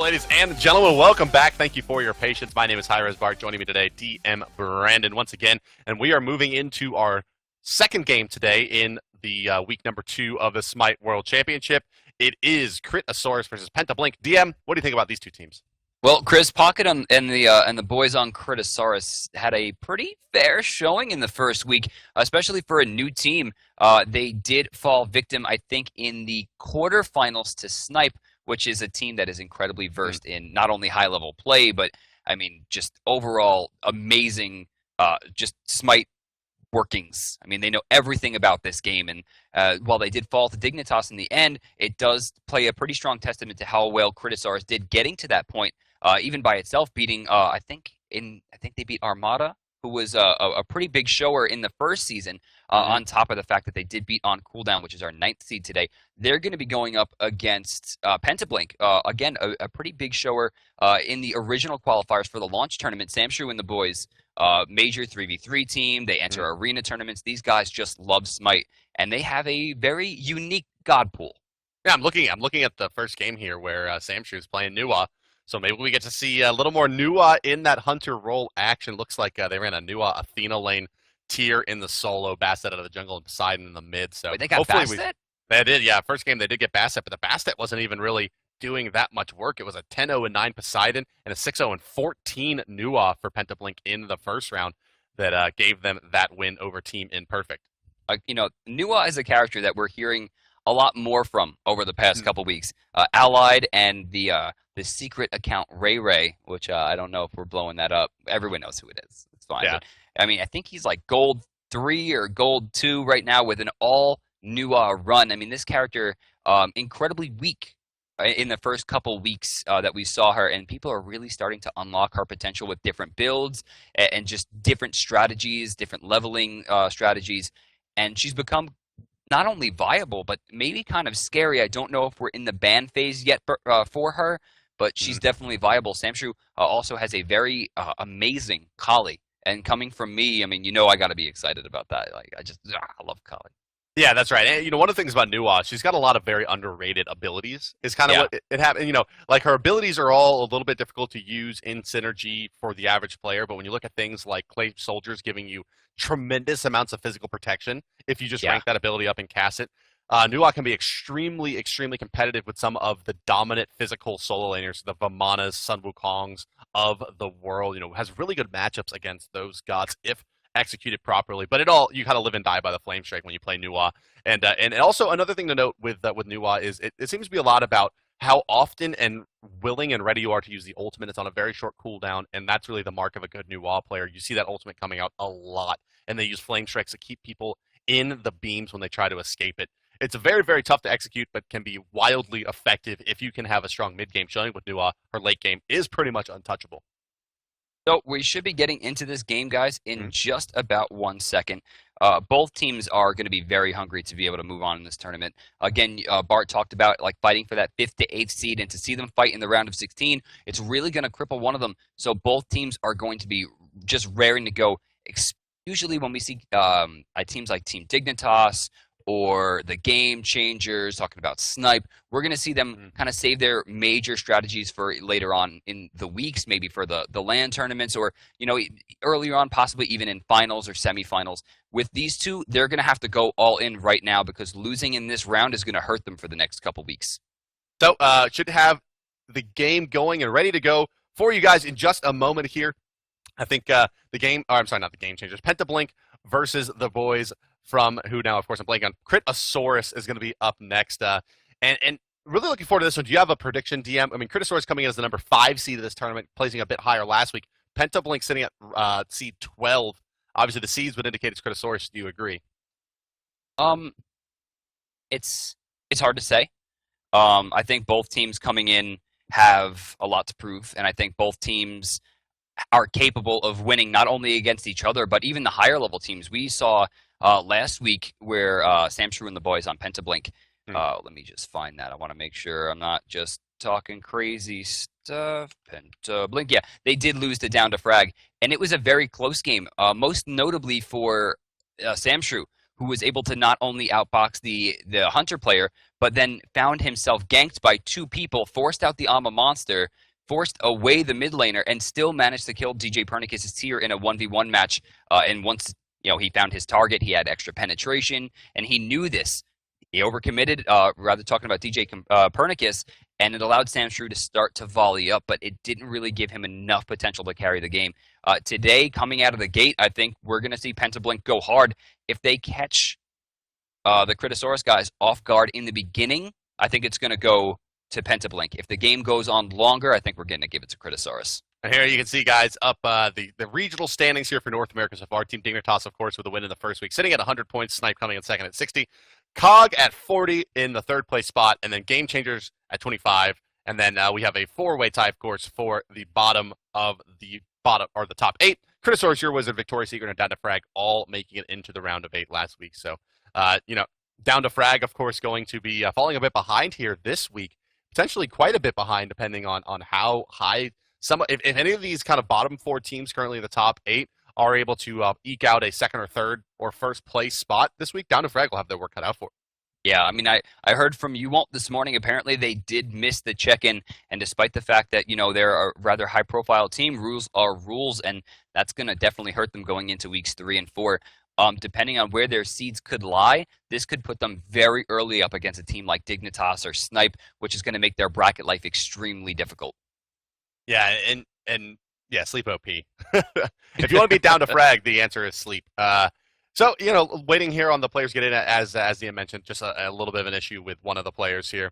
ladies and gentlemen, welcome back. Thank you for your patience. My name is hi-rez. Joining me today, DM Brandon once again, and we are moving into our second game today in the week number 2 of the Smite World Championship. It is Critasaurus versus Penta. DM, what do you think about these two teams? Well, Chris Pocket and the boys on Critasaurus had a pretty fair showing in the first week, especially for a new team. They did fall victim, I think, in the quarterfinals to Snipe, which is a team that is incredibly versed in not only high-level play, but, I mean, just overall amazing just Smite workings. I mean, they know everything about this game, and while they did fall to Dignitas in the end, it does play a pretty strong testament to how well Critasaurus did getting to that point, even by itself, beating, I think they beat Armada, who was a pretty big shower in the first season, on top of the fact that they did beat On Cooldown, which is our 9th seed today. They're going to be going up against Pentablink, again, a pretty big shower in the original qualifiers for the launch tournament. Samshrew and the boys, major 3v3 team. They enter arena tournaments. These guys just love Smite, and they have a very unique god pool. Yeah, I'm looking at the first game here where Samshrew is playing Nuwa. So maybe we get to see a little more Nuwa in that Hunter role action. Looks like they ran a Nuwa Athena lane tier in the solo, Bastet out of the jungle, and Poseidon in the mid. So wait, they got Bastet? They did, yeah. First game they did get Bastet, but the Bastet wasn't even really doing that much work. It was a 10-0 and 9 Poseidon and a 6-0 and 14 Nuwa for Pentablink in the first round that gave them that win over Team Imperfect. Nuwa is a character that we're hearing a lot more from over the past couple weeks. Allied and the secret account Ray, which I don't know if we're blowing that up. Everyone knows who it is. It's fine. Yeah. But, I mean, I think he's like gold 3 or gold 2 right now with an all Nuwa run. I mean, this character incredibly weak in the first couple weeks that we saw her, and people are really starting to unlock her potential with different builds and just different strategies, different leveling strategies, and she's become not only viable, but maybe kind of scary. I don't know if we're in the ban phase yet for her, but she's definitely viable. Samshrew also has a very amazing Kali, and coming from me, I mean, I got to be excited about that. Like, I love Kali. Yeah, that's right. And, one of the things about Nuwa, she's got a lot of very underrated abilities. Is kind of what it happened. Like her abilities are all a little bit difficult to use in synergy for the average player. But when you look at things like Clay Soldiers giving you tremendous amounts of physical protection, if you just rank that ability up and cast it, Nuwa can be extremely, extremely competitive with some of the dominant physical solo laners, the Vamanas, Sun Wukongs of the world. Has really good matchups against those gods if executed properly, but you kind of live and die by the flame strike when you play Nuwa. And also another thing to note with Nuwa is it seems to be a lot about how often and willing and ready you are to use the ultimate. It's on a very short cooldown, and that's really the mark of a good Nuwa player. You see that ultimate coming out a lot, and they use flame strikes to keep people in the beams when they try to escape it. It's very, very tough to execute, but can be wildly effective if you can have a strong mid-game showing with Nuwa. Her late game is pretty much untouchable. So we should be getting into this game, guys, in just about 1 second. Both teams are going to be very hungry to be able to move on in this tournament. Again, Bart talked about fighting for that 5th to 8th seed, and to see them fight in the round of 16, it's really going to cripple one of them. So both teams are going to be just raring to go. Usually when we see teams like Team Dignitas or the Game Changers talking about Snipe, we're going to see them kind of save their major strategies for later on in the weeks, maybe for the LAN tournaments, or earlier on, possibly even in finals or semifinals. With these two, they're going to have to go all in right now, because losing in this round is going to hurt them for the next couple weeks. So should have the game going and ready to go for you guys in just a moment here. I think not the Game Changers, Pentablink versus the boys from who now, of course, I'm blanking on. Critasaurus is going to be up next. And really looking forward to this one. Do you have a prediction, DM? I mean, Critasaurus coming in as the number 5 seed of this tournament, placing a bit higher last week. Pentablink sitting at seed 12. Obviously, the seeds would indicate it's Critasaurus. Do you agree? It's hard to say. I think both teams coming in have a lot to prove, and I think both teams are capable of winning not only against each other, but even the higher level teams. We saw last week where Samshrew and the boys on Pentablink, let me just find that. I want to make sure I'm not just talking crazy stuff. Pentablink, yeah, they did lose to Down to Frag, and it was a very close game, most notably for Samshrew, who was able to not only outbox the Hunter player, but then found himself ganked by 2 people, forced out the Ama Monster, forced away the mid laner, and still managed to kill DJ Pernicus' tier in a 1v1 match. And once he found his target, he had extra penetration, and he knew this. He overcommitted, rather talking about DJ Pernicus, and it allowed Samshrew to start to volley up, but it didn't really give him enough potential to carry the game. Today, coming out of the gate, I think we're going to see Pentablink go hard. If they catch the Critasaurus guys off guard in the beginning, I think it's going to go to Pentablink. If the game goes on longer, I think we're going to give it to Critasaurus. And here you can see, guys, up the regional standings here for North America so far. Team Dignitas, of course, with a win in the first week, sitting at 100 points. Snipe coming in second at 60. Cog at 40 in the third place spot, and then Game Changers at 25. And then we have a 4-way tie, of course, for the the top 8. Critasaurus, Your Wizard, Victorious Secret, and Down to Frag all making it into the round of 8 last week. So, Down to Frag, of course, going to be falling a bit behind here this week. Potentially quite a bit behind, depending on how high if any of these kind of bottom 4 teams currently in the top 8 are able to eke out a second or third or first place spot this week, Down to Frag will have their work cut out for it. Yeah, I mean, I heard from You Won't this morning. Apparently, they did miss the check-in, and despite the fact that they're a rather high-profile team, rules are rules, and that's going to definitely hurt them going into weeks 3 and 4. Depending on where their seeds could lie, this could put them very early up against a team like Dignitas or Snipe, which is going to make their bracket life extremely difficult. Yeah, and Sleep OP. If you want to beat Down to Frag, the answer is Sleep. So, waiting here on the players get in, as Ian mentioned, just a little bit of an issue with one of the players here.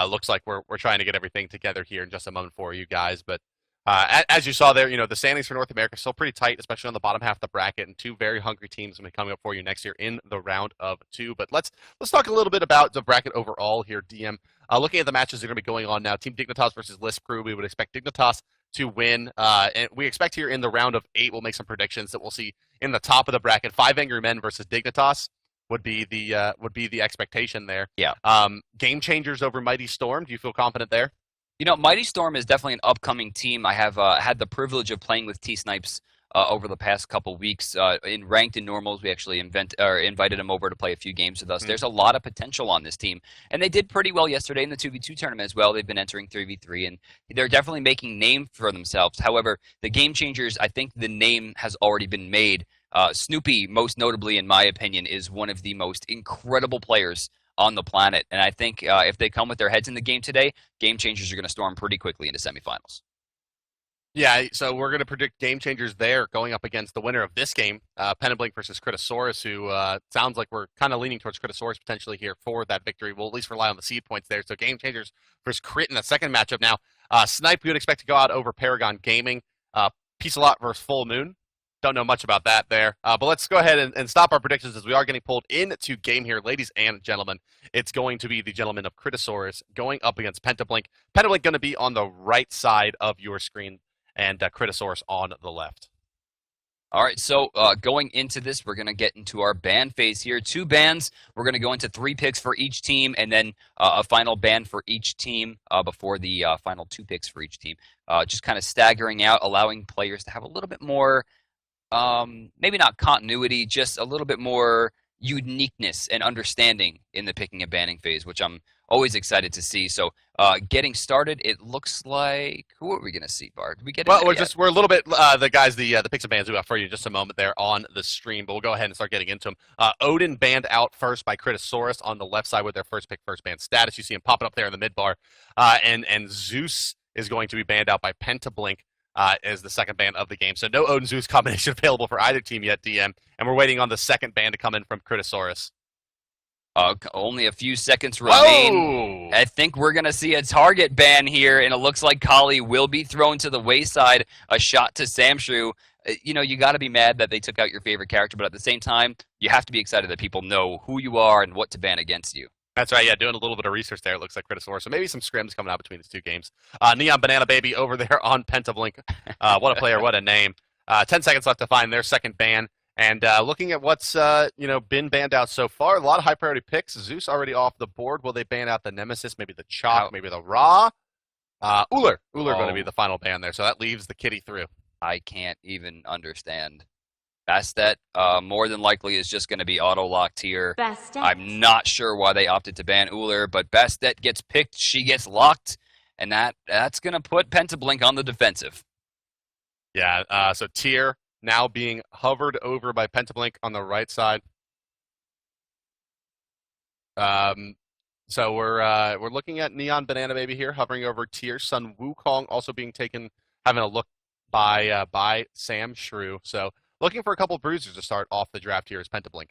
Looks like we're trying to get everything together here in just a moment for you guys. But as you saw there, the standings for North America are still pretty tight, especially on the bottom half of the bracket, and 2 very hungry teams will be coming up for you next year in the round of 2. But let's talk a little bit about the bracket overall here, DM. Looking at the matches that are going to be going on now, Team Dignitas versus Lisp Crew, we would expect Dignitas to win. And we expect here in the round of 8, we'll make some predictions that we'll see in the top of the bracket. 5 Angry Men versus Dignitas would be the expectation there. Yeah. Game Changers over Mighty Storm. Do you feel confident there? Mighty Storm is definitely an upcoming team. I have had the privilege of playing with T-Snipes over the past couple weeks. In ranked and normals, we actually invited him over to play a few games with us. There's a lot of potential on this team, and they did pretty well yesterday in the 2v2 tournament as well. They've been entering 3v3, and they're definitely making name for themselves. However, the Game Changers, I think the name has already been made. Snoopy, most notably, in my opinion, is one of the most incredible players on the planet, and I think if they come with their heads in the game today, Game Changers are going to storm pretty quickly into semifinals. Yeah, so we're going to predict Game Changers there going up against the winner of this game, Pentablink versus Critasaurus, who sounds like we're kind of leaning towards Critasaurus potentially here for that victory. We'll at least rely on the seed points there. So Game Changers versus Crit in the second matchup. Now, Snipe, we would expect to go out over Paragon Gaming. Peace a Lot versus Full Moon. Don't know much about that there. But let's go ahead and stop our predictions as we are getting pulled into game here. Ladies and gentlemen, it's going to be the gentleman of Critasaurus going up against Pentablink. Pentablink going to be on the right side of your screen, and Critasaurus on the left. All right, so going into this, we're going to get into our ban phase here. 2 bans. We're going to go into 3 picks for each team, and then a final ban for each team before the final 2 picks for each team. Just kind of staggering out, allowing players to have a little bit more, maybe not continuity, just a little bit more uniqueness and understanding in the picking and banning phase, which I'm always excited to see. So getting started, it looks like, who are we going to see, Bart? Did we get we're a little bit, the picks and bans we got for you in just a moment there on the stream, but we'll go ahead and start getting into them. Odin banned out first by Critasaurus on the left side with their first pick, first ban status. You see him popping up there in the mid bar. And Zeus is going to be banned out by Pentablink as the second ban of the game. So no Odin Zeus combination available for either team yet, DM. And we're waiting on the second ban to come in from Critasaurus. Only a few seconds remain. I think we're going to see a target ban here, and it looks like Kali will be thrown to the wayside. A shot to Samshrew. You got to be mad that they took out your favorite character, but at the same time, you have to be excited that people know who you are and what to ban against you. That's right, yeah, doing a little bit of research there, it looks like Critasaurus. So maybe some scrims coming out between these 2 games. Neon Banana Baby over there on Pentablink. What a player, what a name. 10 seconds left to find their second ban. And looking at what's been banned out so far, a lot of high priority picks. Zeus already off the board. Will they ban out the Nemesis, maybe the Chalk, maybe the Ra? Uller going to be the final ban there. So that leaves the Kitty through. I can't even understand. Bastet more than likely is just going to be auto-locked here. Bastet. I'm not sure why they opted to ban Uller, but Bastet gets picked, she gets locked, and that's going to put Pentablink on the defensive. Yeah, so Tier now being hovered over by Pentablink on the right side. So we're looking at Neon Banana Baby here, hovering over Tier. Sun Wukong also being taken, having a look by Sam Shrew. So looking for a couple of bruisers to start off the draft here is Pentablink.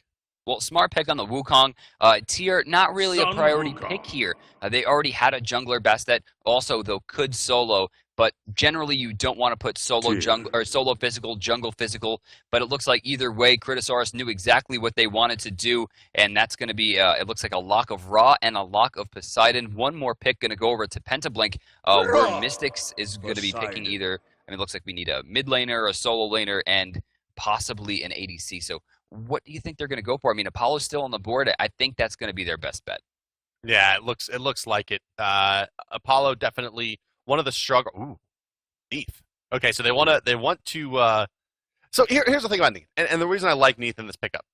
Well, smart pick on the Wukong. Tier, not really a priority pick here. They already had a jungler Bastet, also though could solo, but generally you don't want to put solo jungle or solo physical, jungle physical. But it looks like either way, Critasaurus knew exactly what they wanted to do, and that's going to be it looks like a lock of Ra and a lock of Poseidon. One more pick going to go over to Pentablink, where Mystics is going to be picking either. I mean, it looks like we need a mid laner, a solo laner, and possibly an ADC. So what do you think they're going to go for? I mean, Apollo's still on the board. I think that's going to be their best bet. Yeah, it looks like it. Apollo definitely one of the struggle. Ooh, Neath. Okay, so they want to. So here's the thing about Neath, and the reason I like Neath in this pickup.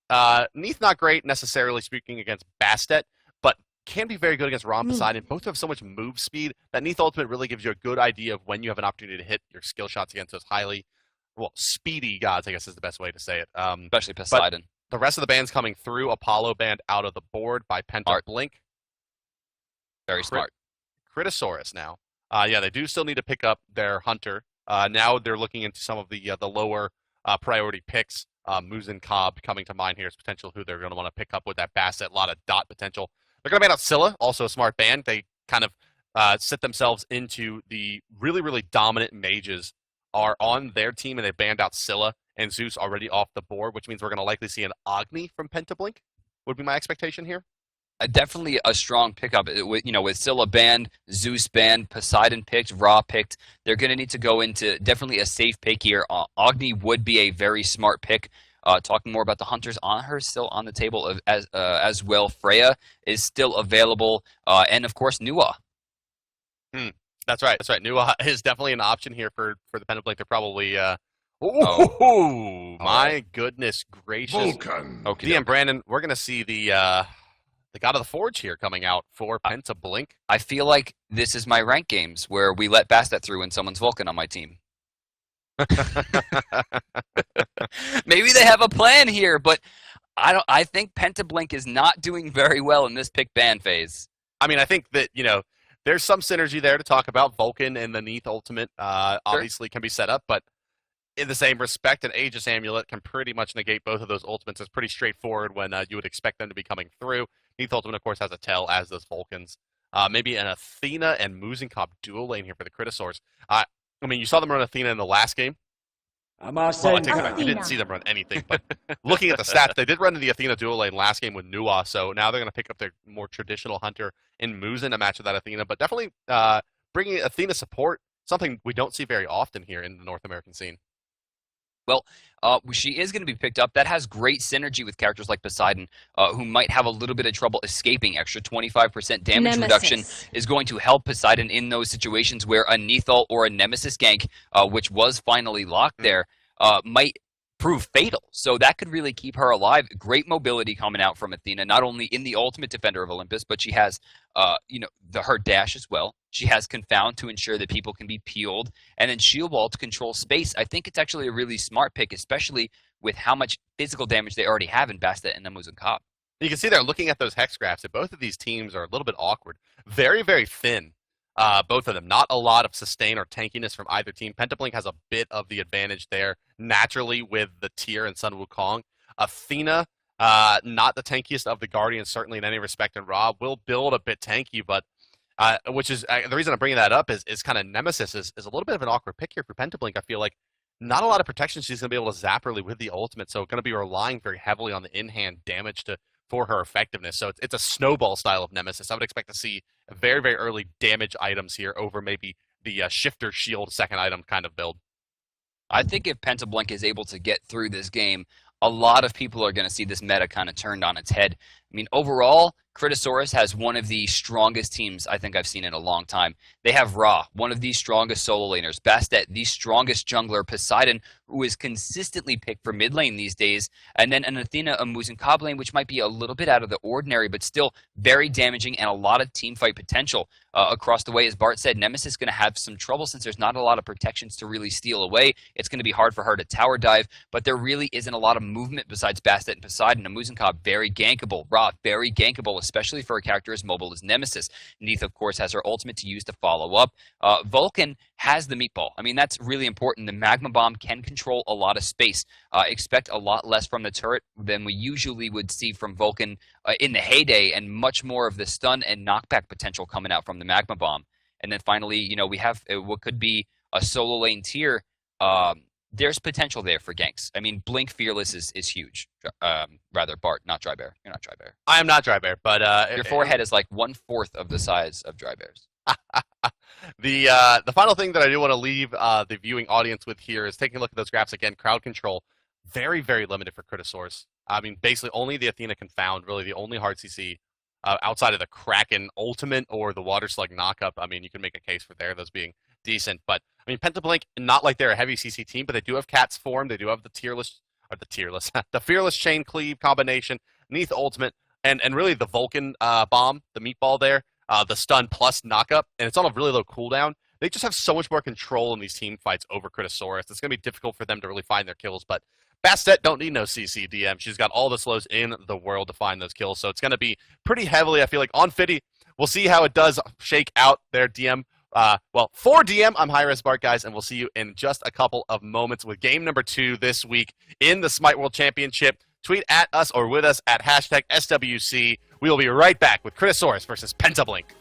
Neath not great necessarily speaking against Bastet, but can be very good against Rom Poseidon. Both have so much move speed that Neath Ultimate really gives you a good idea of when you have an opportunity to hit your skill shots against those speedy gods, I guess is the best way to say it. Especially Poseidon. The rest of the bands coming through. Apollo banned out of the board by Penta Blink. Very smart. Critasaurus now. Yeah, they do still need to pick up their hunter. Now they're looking into some of the lower priority picks. Muzin Cobb coming to mind here as potential who they're going to want to pick up with that Basset. A lot of dot potential. They're going to ban out Scylla, also a smart ban. They kind of set themselves into the really, really dominant mages are on their team, and they banned out Scylla and Zeus already off the board, which means we're going to likely see an Agni from Pentablink, would be my expectation here. Definitely a strong pickup. With Scylla banned, Zeus banned, Poseidon picked, Ra picked. They're going to need to go into definitely a safe pick here. Agni would be a very smart pick. Talking more about the hunters on her, still on the table as well. Freya is still available, and of course Nuwa. That's right. Nuwa is definitely an option here for the Pentablink. They're probably. My goodness gracious! Okay, DM Brandon, we're going to see the God of the Forge here coming out for Pentablink. I feel like this is my rank games where we let Bastet through when someone's Vulcan on my team. Maybe they have a plan here, but I think Pentablink is not doing very well in this pick ban phase. I mean, I think that there's some synergy there to talk about. Vulcan and the Neath Ultimate obviously can be set up, but in the same respect, an Aegis Amulet can pretty much negate both of those ultimates. It's pretty straightforward when you would expect them to be coming through. Neath Ultimate, of course, has a tail, as does Vulcan's. Maybe an Athena and Muzenkop dual lane here for the Critasaurs. I mean, you saw them run Athena in the last game. I take it back. You didn't see them run anything, but looking at the stats, they did run the Athena dual lane last game with Nuwa, so now they're going to pick up their more traditional hunter in Muzin to match with that Athena, but definitely bringing Athena support, something we don't see very often here in the North American scene. Well, she is going to be picked up. That has great synergy with characters like Poseidon, who might have a little bit of trouble escaping. Extra 25% damage reduction is going to help Poseidon in those situations where a Neathal or a Nemesis gank, which was finally locked there, might prove fatal. So that could really keep her alive. Great mobility coming out from Athena, not only in the Ultimate Defender of Olympus, but she has her dash as well. She has Confound to ensure that people can be peeled, and then Shield Wall to control space. I think it's actually a really smart pick, especially with how much physical damage they already have in Bastet and Nemuz and Cobb. You can see they're looking at those hex graphs, that both of these teams are a little bit awkward. Very, very thin, both of them. Not a lot of sustain or tankiness from either team. Pentablink has a bit of the advantage there, naturally, with the Tier and Sun Wukong. Athena, not the tankiest of the Guardians, certainly in any respect, and Ra will build a bit tanky, but which is the reason I'm bringing that up is kind of Nemesis is a little bit of an awkward pick here for Pentablink. I feel like not a lot of protection she's going to be able to zap early with the ultimate, so going to be relying very heavily on the in-hand damage for her effectiveness. So it's a snowball style of Nemesis. I would expect to see very, very early damage items here over maybe the Shifter Shield second item kind of build. I think if Pentablink is able to get through this game, a lot of people are going to see this meta kind of turned on its head. I mean, overall, Critasaurus has one of the strongest teams I think I've seen in a long time. They have Ra, one of the strongest solo laners, Bastet, the strongest jungler, Poseidon, who is consistently picked for mid lane these days, and then an Athena, a Muzen Cobb lane, which might be a little bit out of the ordinary, but still very damaging and a lot of team fight potential across the way. As Bart said, Nemesis is going to have some trouble since there's not a lot of protections to really steal away. It's going to be hard for her to tower dive, but there really isn't a lot of movement besides Bastet and Poseidon. A Muzen Cobb, very gankable. Ra, very gankable, especially for a character as mobile as Nemesis. Neith, of course, has her ultimate to use to follow up. Vulcan has the meatball. I mean, that's really important. The Magma Bomb can control a lot of space. Expect a lot less from the turret than we usually would see from Vulcan in the heyday, and much more of the stun and knockback potential coming out from the Magma Bomb. And then finally, you know, we have what could be a solo lane tier. There's potential there for ganks. I mean, Blink Fearless is huge. Rather, Bart, not Dry Bear. You're not Dry Bear. I am not Dry Bear, but your forehead is like 1/4 of the size of Dry Bear's. The final thing that I do want to leave the viewing audience with here is taking a look at those graphs again. Crowd control, very, very limited for Critasaurus. I mean, basically only the Athena Confound, really the only hard CC outside of the Kraken Ultimate or the Water Slug Knockup. I mean, you can make a case for those being decent, but I mean, Penta Blink, not like they're a heavy CC team, but they do have Cat's Form. They do have the the Fearless Chain Cleave combination, Neath Ultimate, and really the Vulcan bomb, the meatball there, the stun plus knockup, and it's on a really low cooldown. They just have so much more control in these team fights over Critasaurus. It's going to be difficult for them to really find their kills, but Bastet don't need no CC DM. She's got all the slows in the world to find those kills, so it's going to be pretty heavily, I feel like, on Fiddy. We'll see how it does shake out their DM. Well, for DM, I'm hi-rez Bart, guys, and we'll see you in just a couple of moments with game number 2 this week in the Smite World Championship. Tweet at us or with us at hashtag SWC. We will be right back with Critasaurus versus Penta Blink.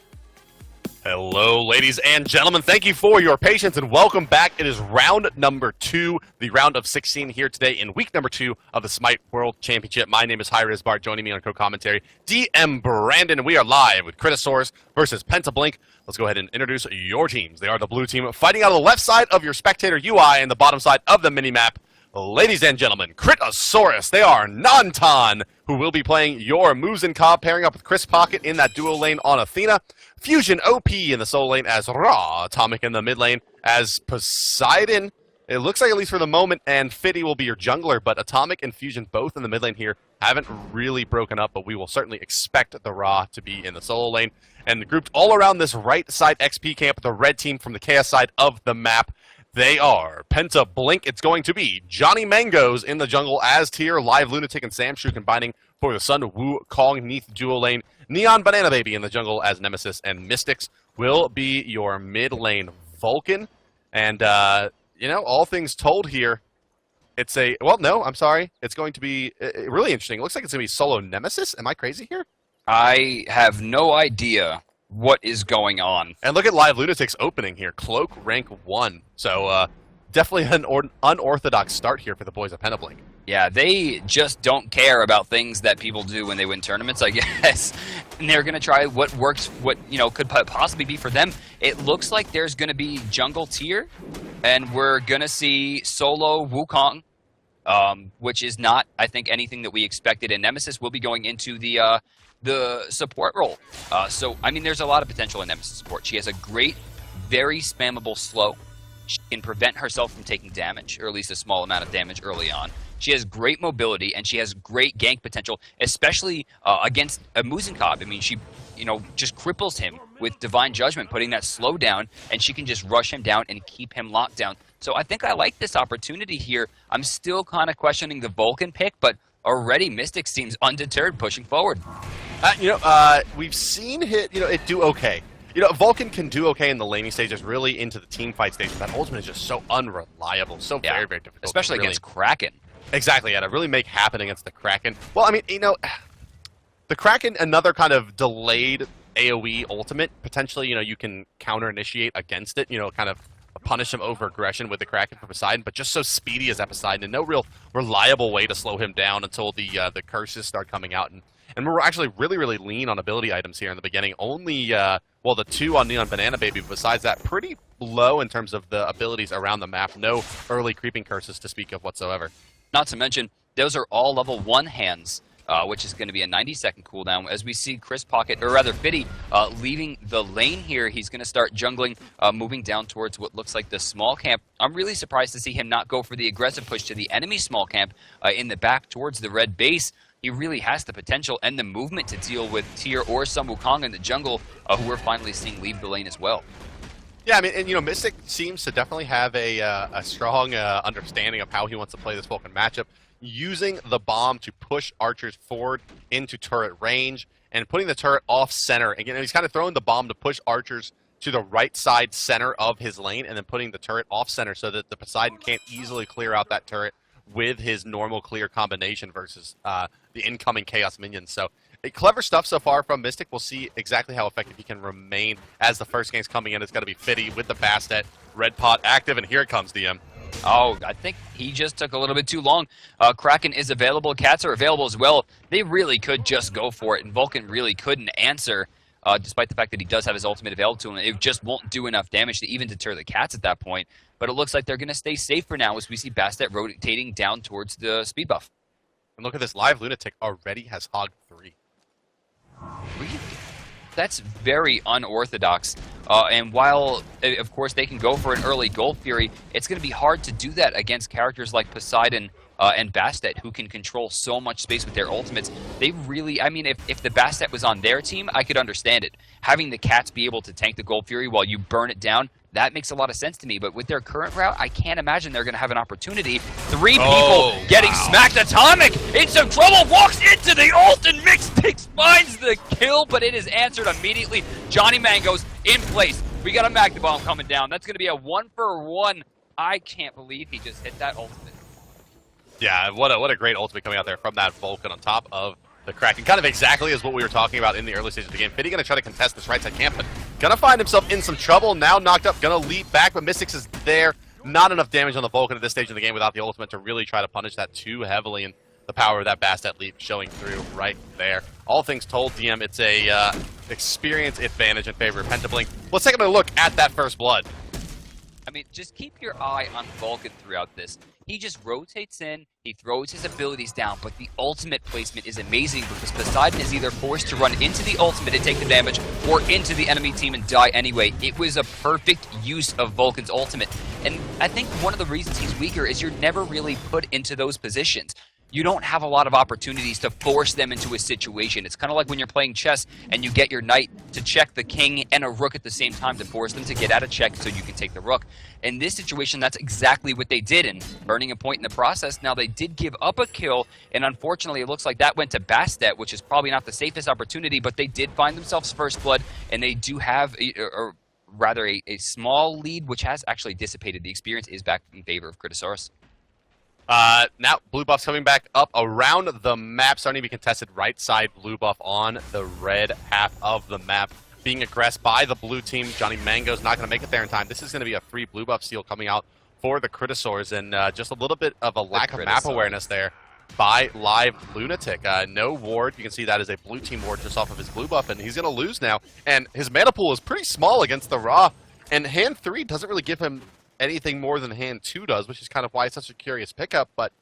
Hello, ladies and gentlemen. Thank you for your patience and welcome back. It is round number 2, the round of 16 here today in week number 2 of the Smite World Championship. My name is hi-rez Bart. Joining me on co-commentary, DM Brandon, and we are live with Critasaurus versus Penta Blink. Let's go ahead and introduce your teams. They are the blue team fighting out of the left side of your spectator UI and the bottom side of the minimap. Ladies and gentlemen, Critasaurus. They are Nantan, who will be playing your Muzen Cobb, pairing up with Chris Pocket in that duo lane on Athena. Fusion OP in the solo lane as Ra. Atomic in the mid lane as Poseidon. It looks like, at least for the moment, and Fiddy will be your jungler, but Atomic and Fusion both in the mid lane here haven't really broken up, but we will certainly expect the Ra to be in the solo lane. And grouped all around this right side XP camp, the red team from the Chaos side of the map, they are Penta Blink. It's going to be Johnny Mangoes in the jungle as tier, Live Lunatic and Samshu combining for the Sun Wukong Neath duo lane. Neon Banana Baby in the jungle as Nemesis, and Mystics will be your mid lane Vulcan. And, you know, all things told here, it's a, well, no, I'm sorry. It's going to be really interesting. It looks like it's going to be solo Nemesis. Am I crazy here? I have no idea what is going on. And look at Live Lunatic's opening here. Cloak rank 1. So definitely an unorthodox start here for the boys of Penta Blink. Yeah, they just don't care about things that people do when they win tournaments, I guess. And they're going to try what works, what, you know, could possibly be for them. It looks like there's going to be jungle tier, and we're going to see solo Wukong, which is not, I think, anything that we expected. And Nemesis will be going into the support role. So, I mean, there's a lot of potential in Nemesis support. She has a great, very spammable slow. She can prevent herself from taking damage, or at least a small amount of damage early on. She has great mobility, and she has great gank potential, especially against a Muzen Cobb. I mean, she, you know, just cripples him with Divine Judgment, putting that slow down, and she can just rush him down and keep him locked down. So I think I like this opportunity here. I'm still kind of questioning the Vulcan pick, but already Mystic seems undeterred pushing forward. We've seen it do okay. You know, Vulcan can do okay in the laning stages, really into the team fight stage. That ultimate is just so unreliable, so very, very difficult. Especially against Kraken. Exactly, yeah, to really make happen against the Kraken. Well, I mean, you know, the Kraken, another kind of delayed AoE ultimate. Potentially, you know, you can counter-initiate against it, you know, kind of punish him over aggression with the Kraken for Poseidon, but just so speedy as that Poseidon, and no real reliable way to slow him down until the curses start coming out. And we're actually really, really lean on ability items here in the beginning. Only, well, the 2 on Neon Banana Baby, but besides that, pretty low in terms of the abilities around the map. No early creeping curses to speak of whatsoever. Not to mention, those are all level 1 hands. which is going to be a 90-second cooldown. As we see Chris Pocket, or rather Fiddy, leaving the lane here, he's going to start jungling, moving down towards what looks like the small camp. I'm really surprised to see him not go for the aggressive push to the enemy small camp in the back towards the red base. He really has the potential and the movement to deal with Tyr or Sun Wukong in the jungle, who we're finally seeing leave the lane as well. Yeah, I mean, and, you know, Mystic seems to definitely have a strong understanding of how he wants to play this Vulcan matchup, using the bomb to push archers forward into turret range and putting the turret off center. Again, he's kind of throwing the bomb to push archers to the right side center of his lane and then putting the turret off center so that the Poseidon can't easily clear out that turret with his normal clear combination versus the incoming Chaos minions. So clever stuff so far from Mystic. We'll see exactly how effective he can remain as the first game's coming in. It's going to be Fiddy with the Bastet, Red Pot active, and here it comes, DM. Oh, I think he just took a little bit too long. Kraken is available. Cats are available as well. They really could just go for it, and Vulcan really couldn't answer, despite the fact that he does have his ultimate available to him. It just won't do enough damage to even deter the Cats at that point. But it looks like they're going to stay safe for now as we see Bastet rotating down towards the speed buff. And look at this, live Lunatic already has hogged 3. Really? That's very unorthodox. And while, of course, they can go for an early Gold Fury, it's going to be hard to do that against characters like Poseidon and Bastet, who can control so much space with their ultimates. They really, I mean, if the Bastet was on their team, I could understand it. Having the Cats be able to tank the Gold Fury while you burn it down, that makes a lot of sense to me. But with their current route, I can't imagine they're going to have an opportunity. 3 people getting smacked. Atomic in some trouble, walks into the ult, and Mixtix finds the kill, but it is answered immediately. Johnny Mango's in place. We got a Magna Bomb coming down. That's going to be a 1-for-1. I can't believe he just hit that ultimate. Yeah, what a great ultimate coming out there from that Vulcan on top of the Kraken. Kind of exactly as what we were talking about in the early stages of the game. Fiddy gonna try to contest this right side camp, but gonna find himself in some trouble. Now knocked up, gonna leap back, but Mystics is there. Not enough damage on the Vulcan at this stage of the game without the ultimate to really try to punish that too heavily, and the power of that Bastet leap showing through right there. All things told, DM, it's a experience advantage in favor of Penta Blink. Let's take a look at that first blood. I mean, just keep your eye on Vulcan throughout this. He just rotates in, he throws his abilities down, but the ultimate placement is amazing because Poseidon is either forced to run into the ultimate and take the damage or into the enemy team and die anyway. It was a perfect use of Vulcan's ultimate. And I think one of the reasons he's weaker is you're never really put into those positions. You don't have a lot of opportunities to force them into a situation. It's kind of like when you're playing chess and you get your knight to check the king and a rook at the same time to force them to get out of check so you can take the rook. In this situation, that's exactly what they did, and burning a point in the process. Now, they did give up a kill, and unfortunately, it looks like that went to Bastet, which is probably not the safest opportunity, but they did find themselves first blood, and they do have a small lead, which has actually dissipated. The experience is back in favor of Critasaurus. Now blue buff's coming back up around the map, starting to be contested right side blue buff on the red half of the map. Being aggressed by the blue team. Johnny Mango's not going to make it there in time. This is going to be a free blue buff steal coming out for the Critasaurs, and just a little bit of a lack of map awareness there by live Lunatic. No ward. You can see that is a blue team ward just off of his blue buff, and he's going to lose now. And his mana pool is pretty small against the Ra, and hand 3 doesn't really give him anything more than hand 2 does, which is kind of why it's such a curious pickup, but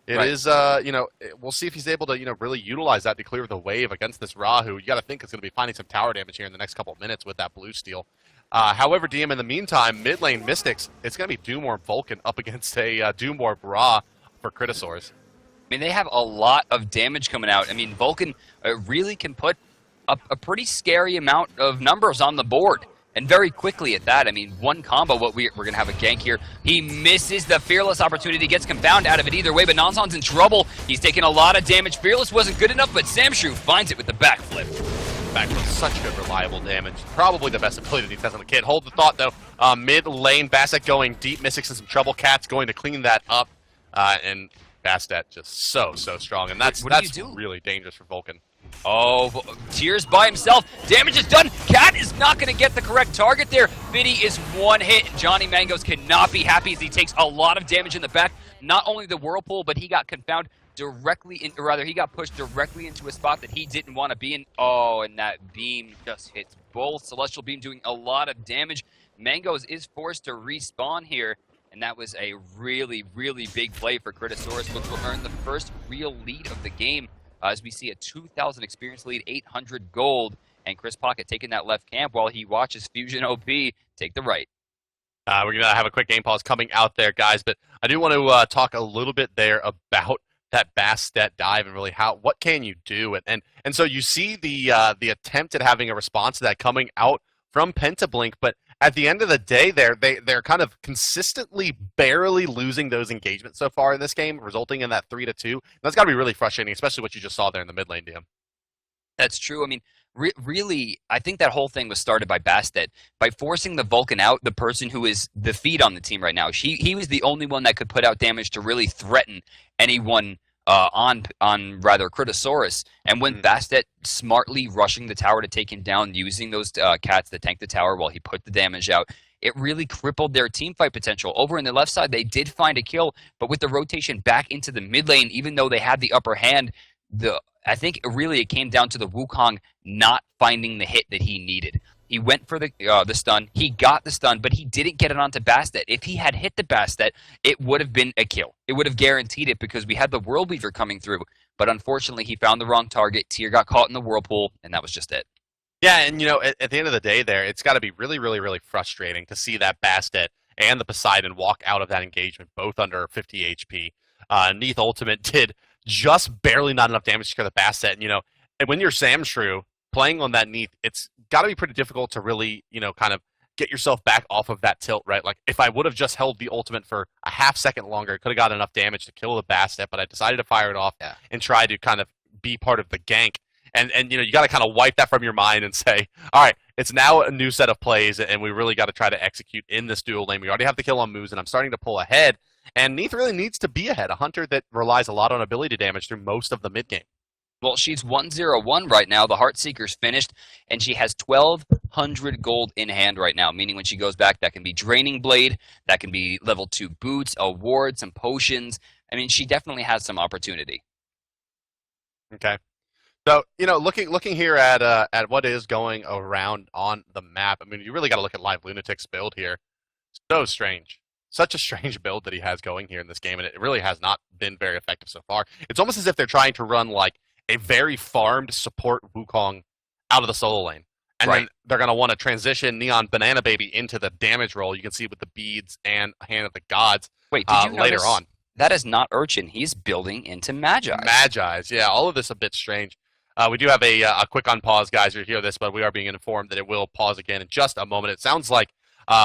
it is, you know, we'll see if he's able to, you know, really utilize that to clear the wave against this Ra, who you got to think is going to be finding some tower damage here in the next couple of minutes with that blue steal. However, DM, in the meantime, mid lane Mystics, it's going to be Doomorb Vulcan up against a Doomorb Ra for Critasaurs. I mean, they have a lot of damage coming out. I mean, Vulcan really can put a pretty scary amount of numbers on the board. And very quickly at that. I mean, one combo, we're going to have a gank here. He misses the Fearless opportunity, gets confound out of it either way, but Nonson's in trouble. He's taking a lot of damage. Fearless wasn't good enough, but Samshrew finds it with the backflip. Backflip, such good reliable damage. Probably the best ability that he has on the kid. Hold the thought, though. Mid lane, Bastet going deep. Mystics in some trouble. Cat's going to clean that up. And Bastet just so strong. And that's really dangerous for Vulcan. Oh, Tears by himself. Damage is done. Cat is not going to get the correct target there. Fiddy is one hit. Johnny Mangoes cannot be happy as he takes a lot of damage in the back. Not only the Whirlpool, but he got confounded directly in, or rather, he got pushed directly into a spot that he didn't want to be in. Oh, and that beam just hits both. Celestial Beam doing a lot of damage. Mangoes is forced to respawn here. And that was a really, really big play for Critasaurus, which will earn the first real lead of the game. as we see a 2,000 experience lead, 800 gold, and Chris Pocket taking that left camp while he watches Fusion OP take the right. We're going to have a quick game pause coming out there, guys, but I do want to talk a little bit there about that Bastet dive and really what can you do? And so you see the attempt at having a response to that coming out from Pentablink, but at the end of the day, they're kind of consistently barely losing those engagements so far in this game, resulting in that 3-2. That's got to be really frustrating, especially what you just saw there in the mid lane, DM. That's true. I mean, really, I think that whole thing was started by Bastet. By forcing the Vulcan out, the person who is the feed on the team right now, he was the only one that could put out damage to really threaten anyone on Critasaurus. And when Bastet smartly rushing the tower to take him down, using those cats to tank the tower while he put the damage out, it really crippled their team fight potential. Over in the left side, they did find a kill, but with the rotation back into the mid lane, even though they had the upper hand, I think really it came down to the Wukong not finding the hit that he needed. He went for the stun. He got the stun, but he didn't get it onto Bastet. If he had hit the Bastet, it would have been a kill. It would have guaranteed it because we had the World Weaver coming through. But unfortunately, he found the wrong target. Tyr got caught in the whirlpool, and that was just it. Yeah, and at the end of the day there, it's got to be really, really, really frustrating to see that Bastet and the Poseidon walk out of that engagement, both under 50 HP. Neath Ultimate did just barely not enough damage to kill the Bastet. And when you're Samshrew playing on that Neath, it's got to be pretty difficult to really, kind of get yourself back off of that tilt, right? Like, if I would have just held the ultimate for a half second longer, it could have got enough damage to kill the Bastet, but I decided to fire it off and try to kind of be part of the gank. And you got to kind of wipe that from your mind and say, all right, it's now a new set of plays, and we really got to try to execute in this dual lane. We already have the kill on moves, and I'm starting to pull ahead. And Neath really needs to be ahead, a hunter that relies a lot on ability damage through most of the mid game. Well, she's 1-0-1 right now. The Heartseeker's finished, and she has 1,200 gold in hand right now, meaning when she goes back, that can be Draining Blade, that can be level 2 boots, awards, some potions. I mean, she definitely has some opportunity. Okay. So, looking here at what is going around on the map, I mean, you really got to look at Live Lunatic's build here. So strange. Such a strange build that he has going here in this game, and it really has not been very effective so far. It's almost as if they're trying to run, like, a very farmed support Wukong out of the solo lane. And then they're going to want to transition Neon Banana Baby into the damage role. You can see with the beads and Hand of the Gods. Wait, did you later on. That is not Urchin. He's building into Magi's. Magi's, yeah. All of this a bit strange. We do have a quick on pause, guys. You hear this, but we are being informed that it will pause again in just a moment. It sounds like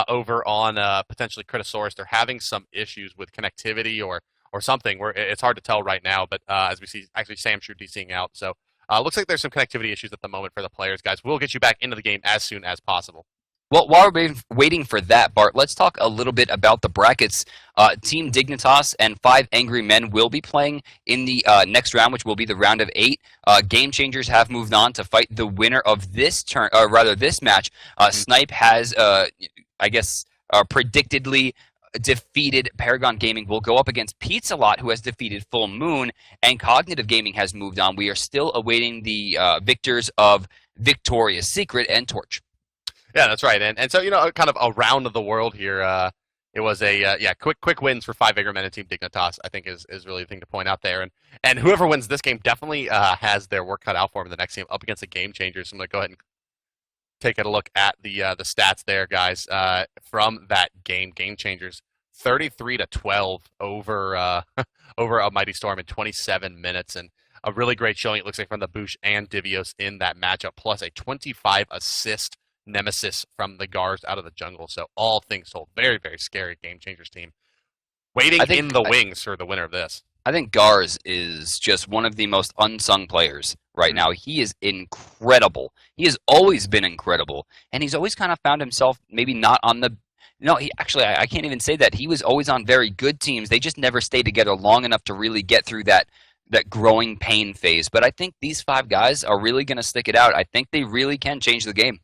over on potentially Critasaurus, they're having some issues with connectivity or something. It's hard to tell right now, but as we see, actually Samshrew DCing out. So looks like there's some connectivity issues at the moment for the players, guys. We'll get you back into the game as soon as possible. Well, while we're waiting for that, Bart, let's talk a little bit about the brackets. Team Dignitas and 5 Angry Men will be playing in the next round, which will be the round of 8. Game Changers have moved on to fight the winner of this this match. Snipe has, predictedly defeated Paragon Gaming. Will go up against Pizza Lot, who has defeated Full Moon, and Cognitive Gaming has moved on. We are still awaiting the victors of Victoria's Secret and Torch. Yeah, that's right. And so, kind of around the world here, it was a quick wins for 5 Angry Men and Team Dignitas, I think is really the thing to point out there. And whoever wins this game definitely has their work cut out for them in the next game up against the Game Changers. So I'm going to go ahead and take a look at the stats there, guys, from that game. Game Changers 33-12 over over a Mighty Storm in 27 minutes, and a really great showing, it looks like, from the Boosh and Divios in that matchup, plus a 25 assist nemesis from the Gars out of the jungle. So all things told, very, very scary Game Changers team. Waiting in the wings for the winner of this. I think Gars is just one of the most unsung players right now. He is incredible. He has always been incredible. And he's always kind of found himself maybe not on the... No, I can't even say that. He was always on very good teams. They just never stayed together long enough to really get through that growing pain phase. But I think these 5 guys are really going to stick it out. I think they really can change the game.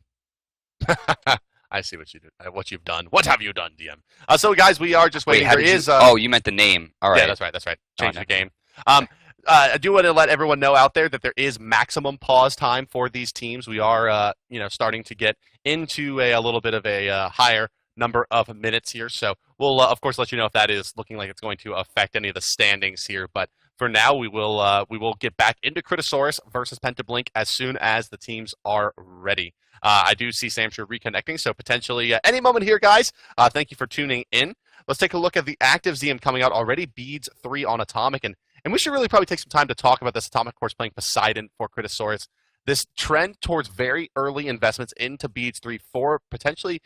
I see what you did. What you've done. What have you done, DM? So, guys, we are just waiting. You meant the name. All right. Yeah, that's right. Change the game. I do want to let everyone know out there that there is maximum pause time for these teams. We are, starting to get into a little bit of a higher number of minutes here. So we'll, of course, let you know if that is looking like it's going to affect any of the standings here. But for now, we will get back into Critasaurus versus Penta Blink as soon as the teams are ready. I do see Samshrew reconnecting, so potentially any moment here, guys. Thank you for tuning in. Let's take a look at the active ZM coming out already. Beads 3 on Atomic, and we should really probably take some time to talk about this Atomic course playing Poseidon for Critasaurus. This trend towards very early investments into Beads 3 for potentially,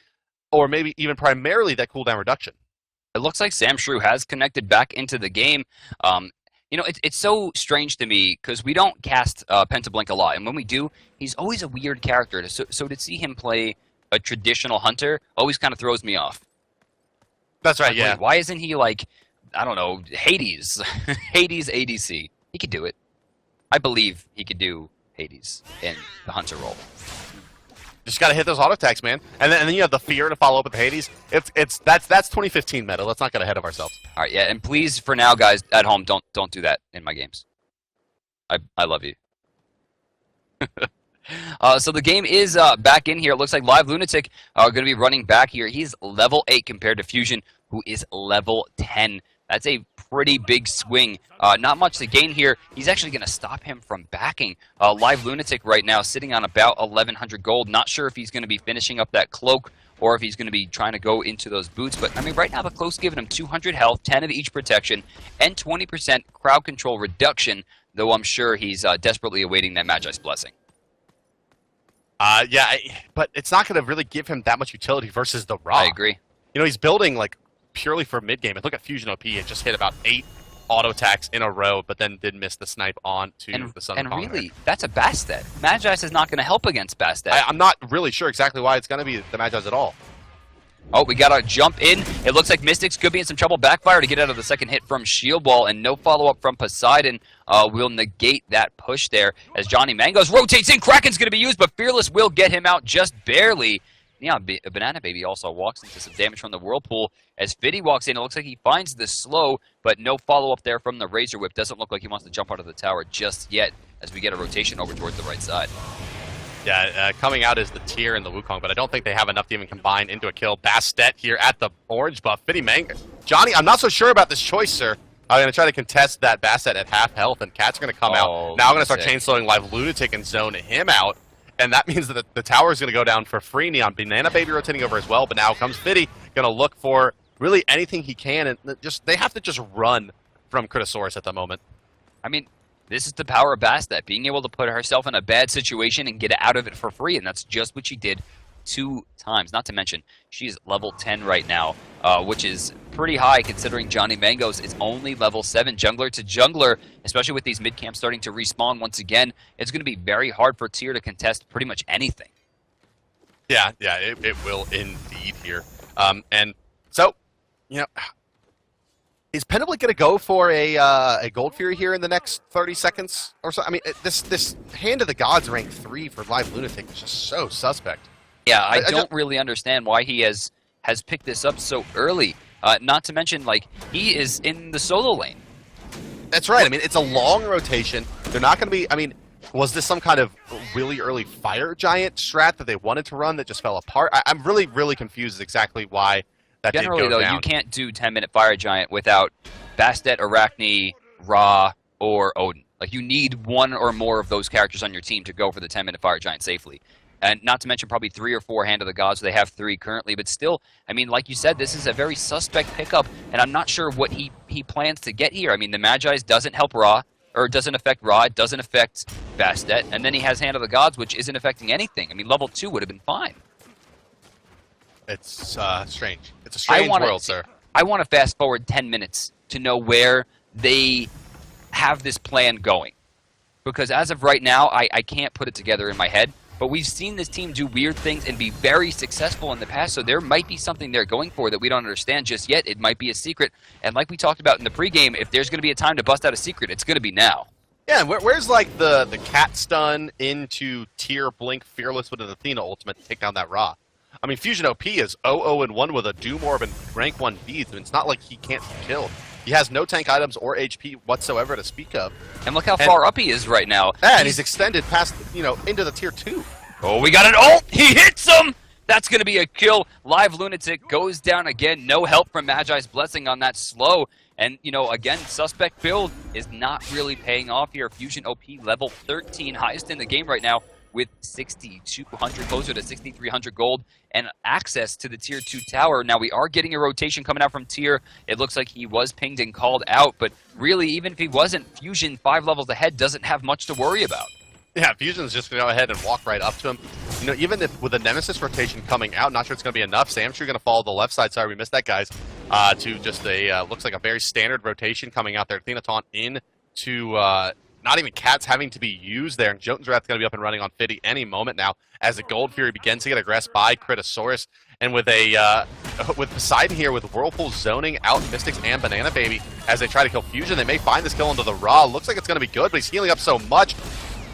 or maybe even primarily, that cooldown reduction. It looks like Samshrew has connected back into the game. You know, it's so strange to me because we don't cast Penta Blink a lot, and when we do, he's always a weird character. So to see him play a traditional hunter always kind of throws me off. That's right, yeah. Why isn't he like, I don't know, Hades? Hades ADC. He could do it. I believe he could do Hades in the hunter role. Just got to hit those auto attacks, man. And then you have the fear to follow up with the Hades. That's 2015 meta. Let's not get ahead of ourselves. All right, yeah, and please, for now, guys at home, don't do that in my games. I love you. So the game is back in here. It looks like Live Lunatic are going to be running back here. He's level 8 compared to Fusion, who is level 10. That's a pretty big swing. Not much to gain here. He's actually going to stop him from backing. Live Lunatic right now sitting on about 1,100 gold. Not sure if he's going to be finishing up that cloak or if he's going to be trying to go into those boots. But, I mean, right now the cloak's giving him 200 health, 10 of each protection, and 20% crowd control reduction, though I'm sure he's desperately awaiting that Magi's Blessing. Yeah, but it's not going to really give him that much utility versus the Ra. I agree. You know, he's building, like, purely for mid-game. And look at Fusion OP. It just hit about 8 auto attacks in a row, but then did miss the snipe on to the Sun of Kong. And really, that's a Bastet. Magi's is not going to help against Bastet. I'm not really sure exactly why it's going to be the Magi's at all. Oh, we got to jump in. It looks like Mystics could be in some trouble. Backfire to get out of the second hit from Shield Wall, and no follow-up from Poseidon will negate that push there as Johnny Mangos rotates in. Kraken's going to be used, but Fearless will get him out just barely. Yeah, Banana Baby also walks into some damage from the Whirlpool. As Fiddy walks in, it looks like he finds the slow, but no follow-up there from the Razor Whip. Doesn't look like he wants to jump out of the tower just yet as we get a rotation over towards the right side. Yeah, coming out is the Tier and the Wukong, but I don't think they have enough to even combine into a kill. Bastet here at the orange buff. Fiddy Mango. Johnny, I'm not so sure about this choice, sir. I'm going to try to contest that Bastet at half health, and Cat's going to come out. Now I'm going to start chain-slowing Live Lunatic and zone him out. And that means that the tower is going to go down for free. Neon Banana Baby rotating over as well, but now comes Fiddy, going to look for really anything he can, and they have to just run from Critasaurus at the moment. I mean, this is the power of Bastet, being able to put herself in a bad situation and get out of it for free, and that's just what she did 2 times. Not to mention, she's level 10 right now, which is pretty high considering Johnny Mangos is only level 7. Jungler to jungler, especially with these mid-camps starting to respawn once again, it's going to be very hard for Tier to contest pretty much anything. Yeah, it will indeed here. And so, you know, is Penta Blink going to go for a Gold Fury here in the next 30 seconds or so? I mean, this Hand of the Gods rank 3 for Live Lunatic is just so suspect. Yeah, I don't really understand why he has picked this up so early. Not to mention, like, he is in the solo lane. That's right. I mean, it's a long rotation. They're not going to be... I mean, was this some kind of really early Fire Giant strat that they wanted to run that just fell apart? I'm really, really confused exactly why that did go down. Generally, though, you can't do 10-minute Fire Giant without Bastet, Arachne, Ra, or Odin. Like, you need one or more of those characters on your team to go for the 10-minute Fire Giant safely. And not to mention probably 3 or 4 Hand of the Gods. They have 3 currently. But still, I mean, like you said, this is a very suspect pickup. And I'm not sure what he plans to get here. I mean, the Magi's doesn't help Ra, or doesn't affect Ra. It doesn't affect Bastet. And then he has Hand of the Gods, which isn't affecting anything. I mean, level 2 would have been fine. It's strange. It's a strange world, sir. I want to fast forward 10 minutes to know where they have this plan going. Because as of right now, I can't put it together in my head. But we've seen this team do weird things and be very successful in the past, so there might be something they're going for that we don't understand just yet. It might be a secret. And like we talked about in the pregame, if there's going to be a time to bust out a secret, it's going to be now. Yeah, and where's like the cat stun into Tier Blink Fearless with an Athena ultimate to take down that Ra? I mean, Fusion OP is 0-0-1 with a Doom Orb and rank 1 beads. I mean, it's not like he can't be killed. He has no tank items or HP whatsoever to speak of. And look how far up he is right now. And he's extended past, into the Tier 2. Oh, we got an ult! He hits him! That's going to be a kill. Live Lunatic goes down again. No help from Magi's Blessing on that slow. And, you know, again, suspect build is not really paying off here. Fusion OP level 13, highest in the game right now, with 6,200, closer to 6,300 gold, and access to the Tier 2 tower. Now, we are getting a rotation coming out from Tier. It looks like he was pinged and called out, but really, even if he wasn't, Fusion 5 levels ahead doesn't have much to worry about. Yeah, Fusion's just going to go ahead and walk right up to him. You know, even if with a Nemesis rotation coming out, not sure it's going to be enough. Sam's sure going to follow the left side. Sorry, we missed that, guys. To just a, looks like a very standard rotation coming out there. Athena taunt in to not even Cats having to be used there. And Jotun's Wrath's going to be up and running on Fiddy any moment now as the Gold Fury begins to get aggressed by Critasaurus. And with a with Poseidon here with Whirlpool zoning out Mystics and Banana Baby as they try to kill Fusion, they may find this kill into the Raw. Looks like it's going to be good, but he's healing up so much.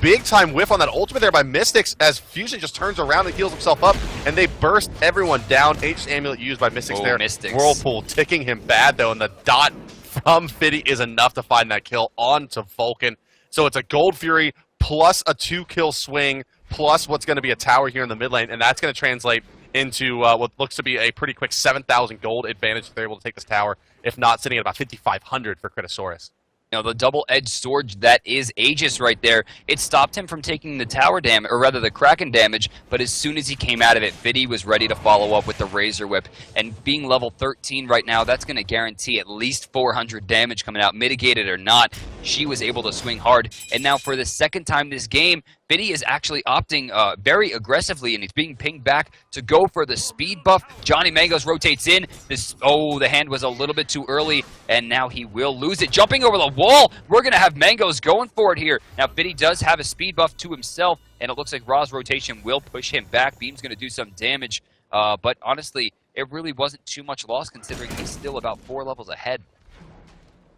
Big time whiff on that ultimate there by Mystics as Fusion just turns around and heals himself up, and they burst everyone down. Aegis Amulet used by Mystics there. Mystics. Whirlpool ticking him bad though, and the dot from Fiddy is enough to find that kill onto Vulcan. So it's a Gold Fury plus a 2-kill swing plus what's going to be a tower here in the mid lane, and that's going to translate into what looks to be a pretty quick 7,000 gold advantage if they're able to take this tower, if not sitting at about 5,500 for Critasaurus. You know, the double-edged sword that is Aegis right there, it stopped him from taking the tower damage, or rather the Kraken damage, but as soon as he came out of it, Fiddy was ready to follow up with the Razor Whip. And being level 13 right now, that's going to guarantee at least 400 damage coming out, mitigated or not. She was able to swing hard. And now for the second time this game, Fiddy is actually opting very aggressively, and he's being pinged back to go for the speed buff. Johnny Mangos rotates in. The hand was a little bit too early, and now he will lose it. Jumping over the wall, we're going to have Mangos going for it here. Now, Fiddy does have a speed buff to himself, and it looks like Raw's rotation will push him back. Beam's going to do some damage, but honestly, it really wasn't too much loss considering he's still about 4 levels ahead.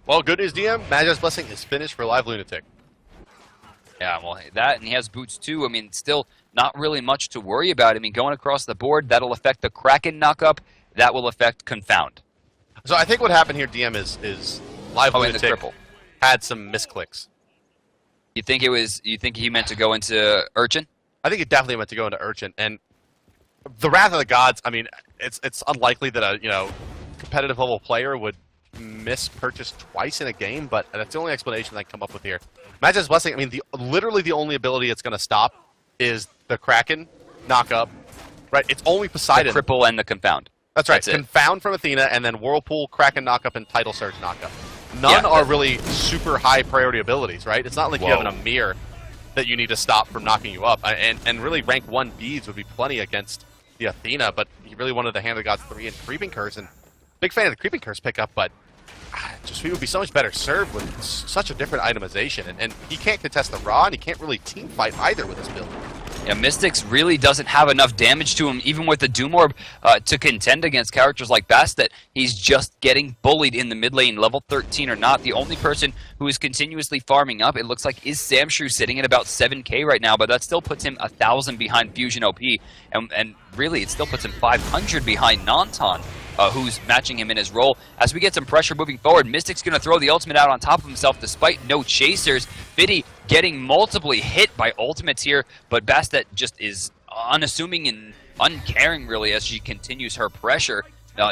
Well, good news, DM. Magi's Blessing is finished for Live Lunatic. Yeah, well, that, and he has boots too. I mean, still not really much to worry about. I mean, going across the board, that'll affect the Kraken knockup. That will affect Confound. So I think what happened here, DM, is Live Lunatic had some misclicks. You think he meant to go into Urchin? I think it definitely meant to go into Urchin. And the Wrath of the Gods, I mean, it's unlikely that a competitive level player would mispurchase twice in a game, but that's the only explanation I can come up with here. Magi's Blessing, I mean, literally the only ability it's going to stop is the Kraken knockup, right? It's only Poseidon. The Cripple and the Confound. That's right. Confound from Athena, and then Whirlpool, Kraken knockup, and Tidal Surge knockup. None are really super high priority abilities, right? It's not like you have an Amir that you need to stop from knocking you up. And really, rank 1 beads would be plenty against the Athena, but he really wanted to hand the Gods 3 and Creeping Curse, and big fan of the Creeping Curse pickup, but he would be so much better served with such a different itemization. And he can't contest the Raw, and he can't really team fight either with this build. Yeah, Mystics really doesn't have enough damage to him, even with the Doom Orb, to contend against characters like Bastet. He's just getting bullied in the mid lane, level 13 or not. The only person who is continuously farming up, it looks like, is Samshrew, sitting at about 7k right now, but that still puts him 1,000 behind Fusion OP, and really, it still puts him 500 behind Nanton, who's matching him in his role. As we get some pressure moving forward, Mystic's going to throw the ultimate out on top of himself despite no chasers. Fiddy getting multiply hit by ultimates here, but Bastet just is unassuming and uncaring, really, as she continues her pressure.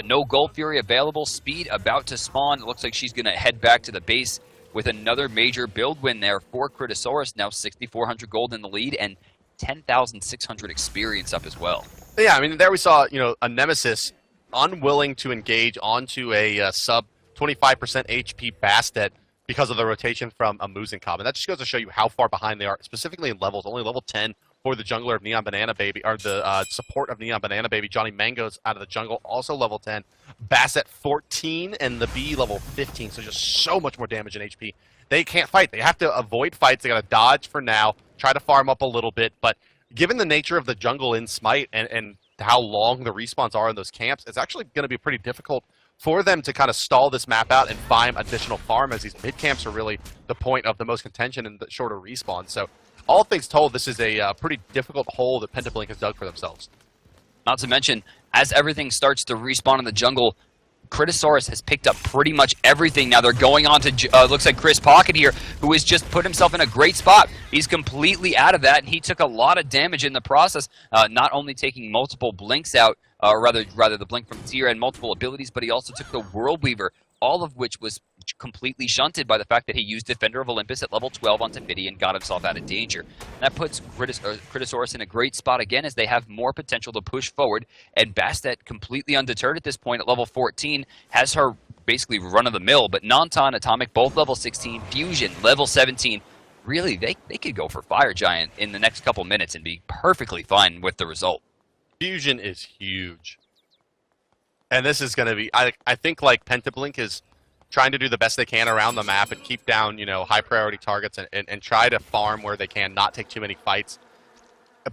No Gold Fury available, speed about to spawn. It looks like she's going to head back to the base with another major build win there for Critasaurus. Now 6,400 gold in the lead and 10,600 experience up as well. Yeah, I mean, there we saw, a Nemesis unwilling to engage onto a sub 25% HP Bastet because of the rotation from a Muzen And that just goes to show you how far behind they are, specifically in levels. Only level 10 for the jungler of Neon Banana Baby, or the support of Neon Banana Baby. Johnny Mangos out of the jungle, also level 10. Bastet 14 and the B level 15, so just so much more damage in HP. They can't fight. They have to avoid fights. They got to dodge for now, try to farm up a little bit, but given the nature of the jungle in Smite and how long the respawns are in those camps, it's actually going to be pretty difficult for them to kind of stall this map out and find additional farm, as these mid camps are really the point of the most contention and the shorter respawn. So all things told, this is a pretty difficult hole that Penta has dug for themselves. Not to mention, as everything starts to respawn in the jungle, Critasaurus has picked up pretty much everything. Now they're going on to, looks like Chris Pocket here, who has just put himself in a great spot. He's completely out of that, and he took a lot of damage in the process, not only taking multiple blinks out, or rather the blink from Tyr and multiple abilities, but he also took the World Weaver, all of which was completely shunted by the fact that he used Defender of Olympus at level 12 onto Fiddy and got himself out of danger. That puts Critasaurus in a great spot again, as they have more potential to push forward, and Bastet, completely undeterred at this point at level 14, has her basically run-of-the-mill, but Nantan, Atomic, both level 16, Fusion, level 17, really, they could go for Fire Giant in the next couple minutes and be perfectly fine with the result. Fusion is huge. And this is going to be, I think, like, Pentablink is trying to do the best they can around the map and keep down, you know, high priority targets and try to farm where they can, not take too many fights.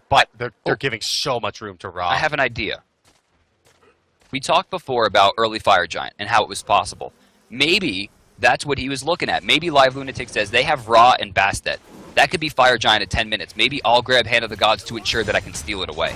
But they're giving so much room to Ra. I have an idea. We talked before about early Fire Giant and how it was possible. Maybe that's what he was looking at. Maybe Live Lunatic says they have Ra and Bastet. That could be Fire Giant at 10 minutes. Maybe I'll grab Hand of the Gods to ensure that I can steal it away.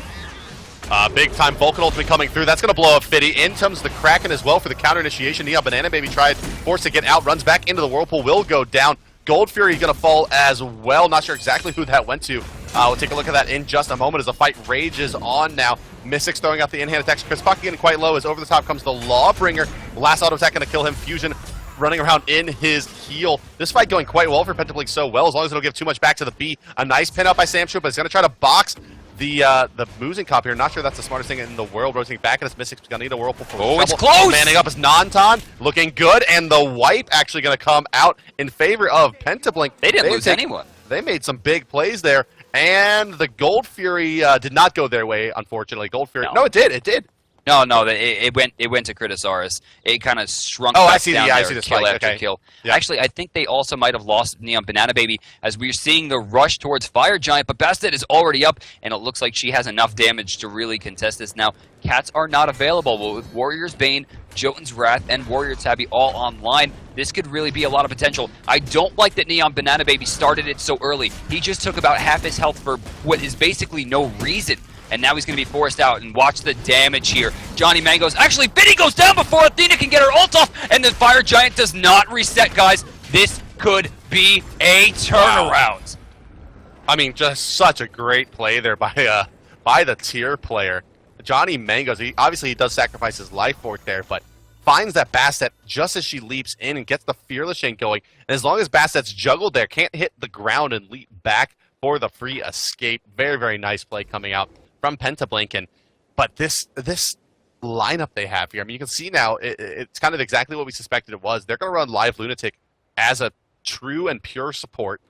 Big time Vulcan Ultimate coming through. That's going to blow up Fiddy. In comes the Kraken as well for the counter initiation. Neon Banana Baby tried, forced to get out, runs back into the Whirlpool, will go down. Gold Fury going to fall as well. Not sure exactly who that went to. We'll take a look at that in just a moment as the fight rages on now. Mystics throwing out the in-hand attacks. Chris Pocket getting quite low as over the top comes the Lawbringer. Last auto attack going to kill him. Fusion running around in his heel. This fight going quite well for Pentablink so well, as long as they don't give too much back to the B. A nice pin out by Samshu, but he's going to try to box the Moozing Cop here. Not sure that's the smartest thing in the world. Rotating back, and his Mystic's going to need a Whirlpool for trouble. It's close! Manning up is Nantan, looking good, and the wipe actually going to come out in favor of Pentablink. They didn't lose anyone. They made some big plays there, and the Gold Fury did not go their way, unfortunately. Gold Fury, no, it did. No, it went to Critasaurus. It kind of shrunk I back see down the, there, I see the kill spike. after Okay. kill. Yeah. Actually, I think they also might have lost Neon Banana Baby, as we're seeing the rush towards Fire Giant, but Bastet is already up, and it looks like she has enough damage to really contest this. Now, Cats are not available, but with Warrior's Bane, Jotun's Wrath, and Warrior Tabby all online, this could really be a lot of potential. I don't like that Neon Banana Baby started it so early. He just took about half his health for what is basically no reason. And now he's going to be forced out, and watch the damage here. Johnny Mangoes, actually, Fiddy goes down before Athena can get her ult off, and the Fire Giant does not reset, guys. This could be a turnaround. I mean, just such a great play there by the Tyr player. Johnny Mangoes, he does sacrifice his life for it there, but finds that Bastet just as she leaps in and gets the Fearless Chain going. And as long as Bastet's juggled there, can't hit the ground and leap back for the free escape. Very, very nice play coming out from Pentablink. But this lineup they have here, I mean, you can see now it's kind of exactly what we suspected it was. They're going to run Live Lunatic as a true and pure support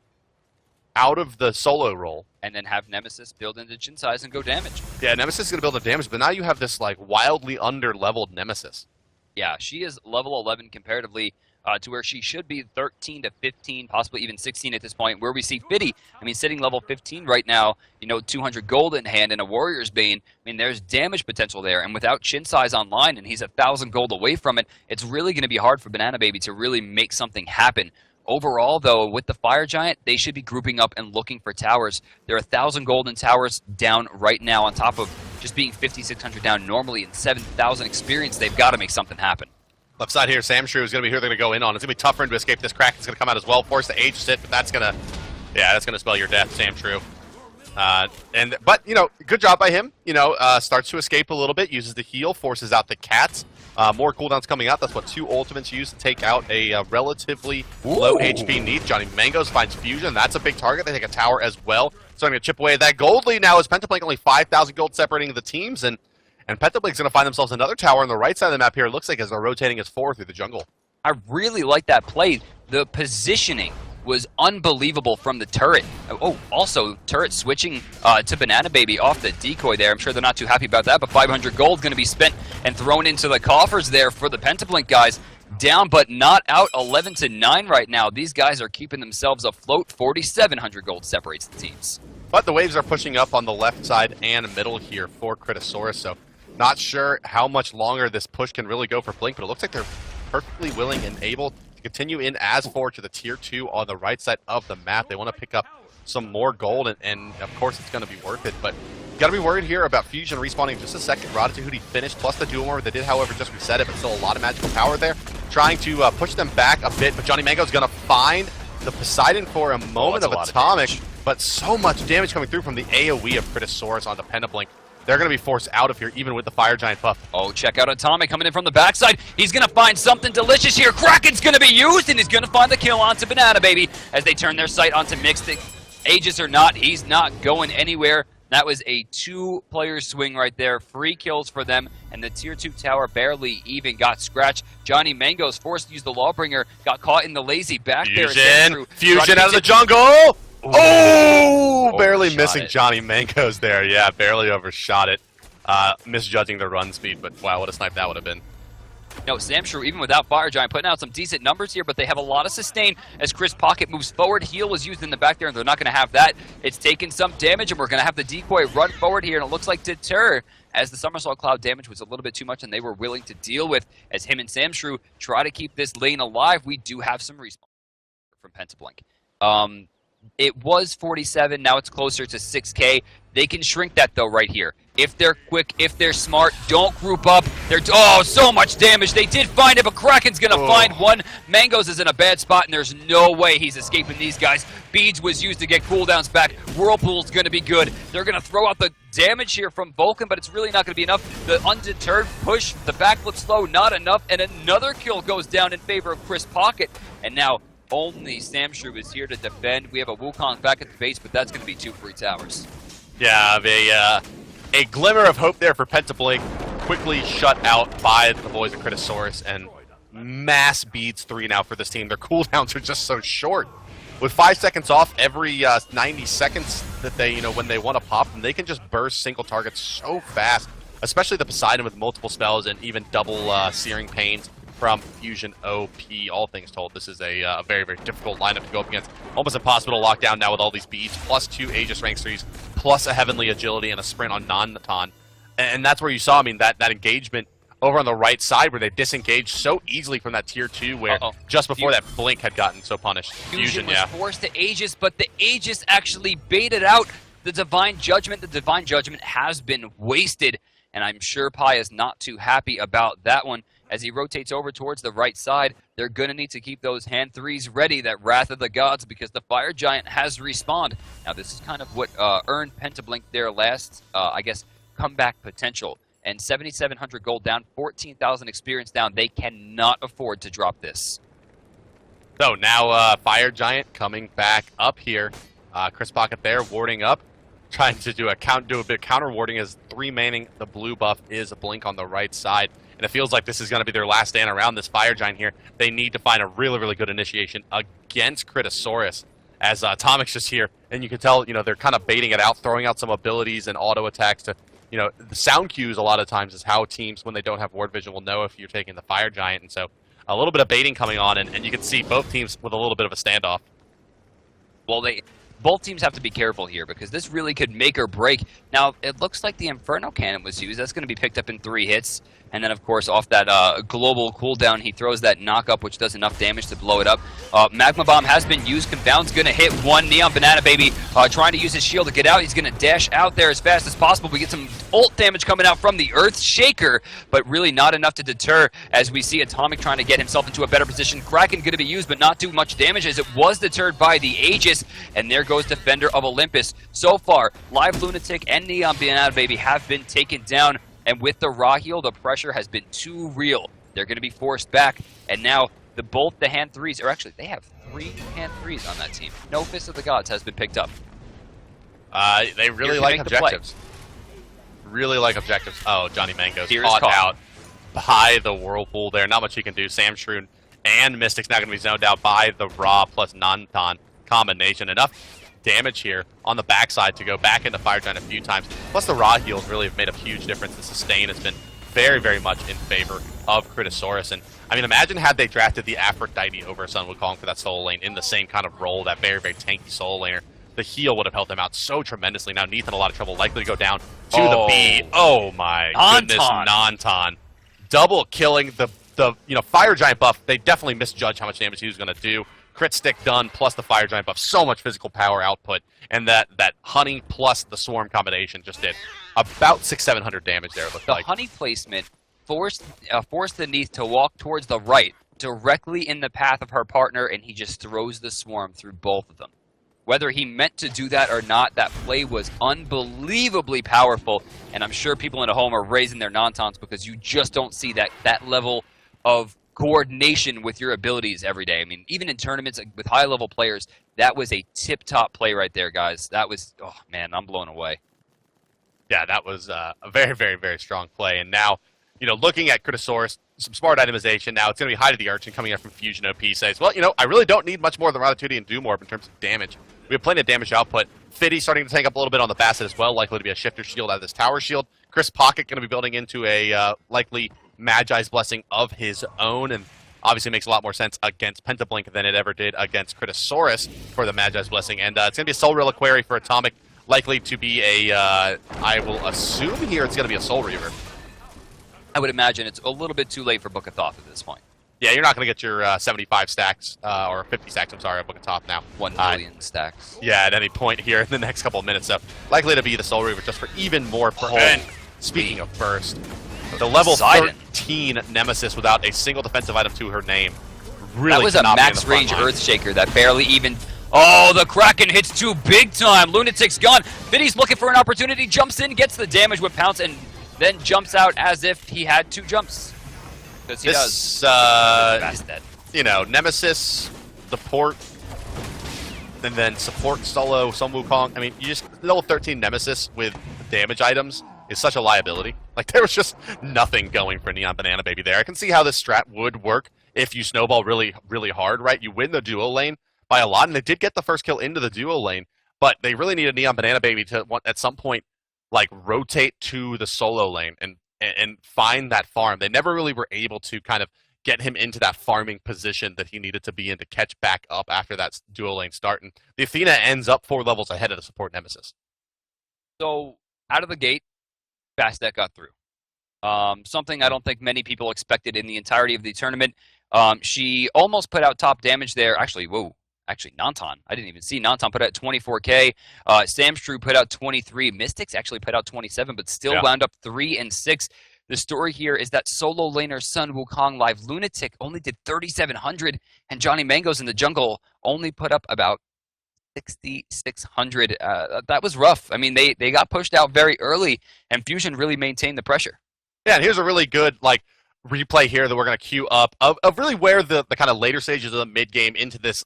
out of the solo role. And then have Nemesis build into Jin size and go damage. Yeah, Nemesis is going to build the damage, but now you have this like wildly under-leveled Nemesis. Yeah, she is level 11 comparatively to where she should be 13 to 15, possibly even 16 at this point, where we see Fiddy, I mean, sitting level 15 right now, 200 gold in hand and a Warrior's Bane. I mean, there's damage potential there, and without Chin Size online and he's 1,000 gold away from it, it's really going to be hard for Banana Baby to really make something happen. Overall, though, with the Fire Giant, they should be grouping up and looking for towers. They're 1,000 gold in towers down right now, on top of just being 5,600 down normally and 7,000 experience. They've got to make something happen. Left side here, Samshrew is going to be here. They're going to go in on. It's going to be tough for him to escape this crack. It's going to come out as well. Force to age sit, but that's going to spell your death, Samshrew. But good job by him. Starts to escape a little bit, uses the heal, forces out the cats. More cooldowns coming out. That's what 2 ultimates use to take out a relatively low HP need. Johnny Mangoes finds Fusion. That's a big target. They take a tower as well. So I'm going to chip away at that gold lead now as Pentablink only 5,000 gold separating the teams. And Pentablink's going to find themselves another tower on the right side of the map here. It looks like as they're rotating as 4 through the jungle. I really like that play. The positioning was unbelievable from the turret. Oh, also, turret switching to Banana Baby off the decoy there. I'm sure they're not too happy about that, but 500 gold going to be spent and thrown into the coffers there for the Pentablink guys. Down but not out, 11 to 9 right now. These guys are keeping themselves afloat. 4,700 gold separates the teams. But the waves are pushing up on the left side and middle here for Critasaurus, so not sure how much longer this push can really go for Blink, but it looks like they're perfectly willing and able to continue in as 4 to the tier 2 on the right side of the map. They want to pick up some more gold, and of course it's going to be worth it, but gotta be worried here about Fusion respawning just a second. Rada Tahuti finished, plus the dual armor. They did, however, just reset it, but still a lot of magical power there. Trying to push them back a bit, but Johnny Mango's gonna find the Poseidon for a moment of Atomic, but so much damage coming through from the AoE of Critasaurus onto Pentablink. They're going to be forced out of here, even with the Fire Giant buff. Oh, check out Atomic coming in from the backside. He's going to find something delicious here. Kraken's going to be used, and he's going to find the kill onto Banana Baby as they turn their sight onto Mixed. Aegis or not, he's not going anywhere. That was a 2-player swing right there. Free kills for them, and the Tier 2 tower barely even got scratched. Johnny Mango's forced to use the Lawbringer, got caught in the lazy back there. Fusion out of the jungle! Oh, barely missing Johnny Mango's there. Yeah, barely overshot it. Misjudging the run speed, but wow, what a snipe that would have been. No, Samshrew, even without Fire Giant, putting out some decent numbers here, but they have a lot of sustain as Chris Pocket moves forward. Heal was used in the back there, and they're not going to have that. It's taken some damage, and we're going to have the decoy run forward here, and it looks like Deter, as the Somersault Cloud damage was a little bit too much, and they were willing to deal with, as him and Samshrew try to keep this lane alive. We do have some respawn from Pentablink. It was 47, now it's closer to 6K. They can shrink that, though, right here. If they're quick, if they're smart, don't group up. Oh, so much damage. They did find it, but Kraken's going to find one. Mango's is in a bad spot, and there's no way he's escaping these guys. Beads was used to get cooldowns back. Whirlpool's going to be good. They're going to throw out the damage here from Vulcan, but it's really not going to be enough. The undeterred push, the backflip slow, not enough, and another kill goes down in favor of Chris Pocket. And now only Samshrew is here to defend. We have a Wukong back at the base, but that's going to be 2 free towers. Yeah, a glimmer of hope there for Pentablink, quickly shut out by the boys of Critasaurus, and mass beats 3 now for this team. Their cooldowns are just so short. With 5 seconds off every 90 seconds that they, when they want to pop them, they can just burst single targets so fast, especially the Poseidon with multiple spells and even double Searing Pains from Fusion OP. All things told, this is a very, very difficult lineup to go up against. Almost impossible to lock down now with all these beads, plus 2 Aegis rank 3s, plus a Heavenly Agility and a sprint on Non-Natan. And that's where you saw, that engagement over on the right side where they disengaged so easily from that Tier 2 where just before that Blink had gotten so punished. Fusion was forced to Aegis, but the Aegis actually baited out the Divine Judgment. The Divine Judgment has been wasted, and I'm sure Pi is not too happy about that one. As he rotates over towards the right side, they're going to need to keep those hand 3s ready, that Wrath of the Gods, because the Fire Giant has respawned. Now, this is kind of what earned Pentablink their last, comeback potential. And 7,700 gold down, 14,000 experience down. They cannot afford to drop this. So now Fire Giant coming back up here. Chris Pocket there, warding up. Trying to do a bit of counter warding as 3 manning. The blue buff is a Blink on the right side. And it feels like this is going to be their last stand around this Fire Giant here. They need to find a really, really good initiation against Critasaurus as Atomic's just here. And you can tell, they're kind of baiting it out, throwing out some abilities and auto attacks to, the sound cues a lot of times is how teams, when they don't have ward vision, will know if you're taking the Fire Giant. And so a little bit of baiting coming on, and you can see both teams with a little bit of a standoff. Well, both teams have to be careful here because this really could make or break. Now, it looks like the Inferno Cannon was used. That's going to be picked up in 3 hits. And then, of course, off that global cooldown, he throws that knock-up, which does enough damage to blow it up. Magma Bomb has been used. Confound's going to hit 1. Neon Banana Baby trying to use his shield to get out. He's going to dash out there as fast as possible. We get some ult damage coming out from the Earth Shaker, but really not enough to deter as we see Atomic trying to get himself into a better position. Kraken going to be used, but not too much damage as it was deterred by the Aegis. And there goes Defender of Olympus. So far, Live Lunatic and Neon Banana Baby have been taken down. And with the raw heal, the pressure has been too real. They're going to be forced back. And now, both the hand 3s, or actually, they have 3 hand 3s on that team. No Fist of the Gods has been picked up. They really like objectives. Really like objectives. Oh, Johnny Mango's caught out by the Whirlpool there. Not much he can do. Samshrew and Mystic's now going to be zoned out by the raw plus non-ton combination. Enough damage here on the backside to go back into Fire Giant a few times. Plus the raw heals really have made a huge difference. The sustain has been very, very much in favor of Critasaurus. And imagine had they drafted the Aphrodite over Sun Wukong for that solo lane in the same kind of role, that very, very tanky solo laner. The heal would have helped them out so tremendously. Now Neath in a lot of trouble, likely to go down to the B. Oh my goodness, Non-Ton. Double killing the Fire Giant buff. They definitely misjudged how much damage he was going to do. crit stick done, plus the fire giant buff. So much physical power output, and that honey plus the swarm combination just did about 600-700 damage there. It looked like the honey placement forced the Neath to walk towards the right, directly in the path of her partner, and he just throws the swarm through both of them. Whether he meant to do that or not, that play was unbelievably powerful, and I'm sure people at home are raising their non-tons because you just don't see that level of coordination with your abilities every day. I mean, even in tournaments with high-level players, that was a tip-top play right there, guys. That was, oh man, I'm blown away. Yeah, that was a very, very, very strong play. And now, looking at Critasaurus, some smart itemization. Now it's going to be High to the Arch and coming up from Fusion OP says, well, I really don't need much more than Ratatouille and Doom Orb in terms of damage. We have plenty of damage output. Fiddy starting to take up a little bit on the Basset as well, likely to be a Shifter Shield out of this Tower Shield. Chris Pocket going to be building into a likely Magi's Blessing of his own, and obviously makes a lot more sense against Penta Blink than it ever did against Critasaurus for the Magi's Blessing. And it's going to be a Soul Reliquary for Atomic, likely to be a, I will assume here it's going to be a Soul Reaver. I would imagine it's a little bit too late for Book of Thoth at this point. Yeah, you're not going to get your 75 stacks, or 50 stacks, I'm sorry, of Book of Thoth now. 1 million stacks. Yeah, at any point here in the next couple of minutes. So likely to be the Soul Reaver just for even more burst. Speaking of burst, the level 13 Nemesis without a single defensive item to her name. Really that was a max range Earthshaker that barely even... Oh, the Kraken hits too big time. Lunatic's gone. Fiddy's looking for an opportunity, jumps in, gets the damage with Pounce, and then jumps out as if he had 2 jumps. Because he does. Nemesis, the port, and then support solo, some Wukong. I mean, you just level 13 Nemesis with damage items is such a liability. Like, there was just nothing going for Neon Banana Baby there. I can see how this strat would work if you snowball really, really hard, right? You win the duo lane by a lot, and they did get the first kill into the duo lane, but they really needed Neon Banana Baby to, at some point, like, rotate to the solo lane and find that farm. They never really were able to kind of get him into that farming position that he needed to be in to catch back up after that duo lane start. And the Athena ends up 4 levels ahead of the support Nemesis. So, out of the gate, Bastet got through. Something I don't think many people expected in the entirety of the tournament. She almost put out top damage there. Actually, Nanton. I didn't even see Nanton put out 24k. Samstrew put out 23. Mystics actually put out 27, but still wound up 3 and 6. The story here is that solo laner Sun Wukong Live Lunatic only did 3,700, and Johnny Mangoes in the jungle only put up about 6,600. That was rough. I mean, they got pushed out very early, and Fusion really maintained the pressure. Yeah, and here's a really good replay here that we're going to queue up of really where the kind of later stages of the mid game into this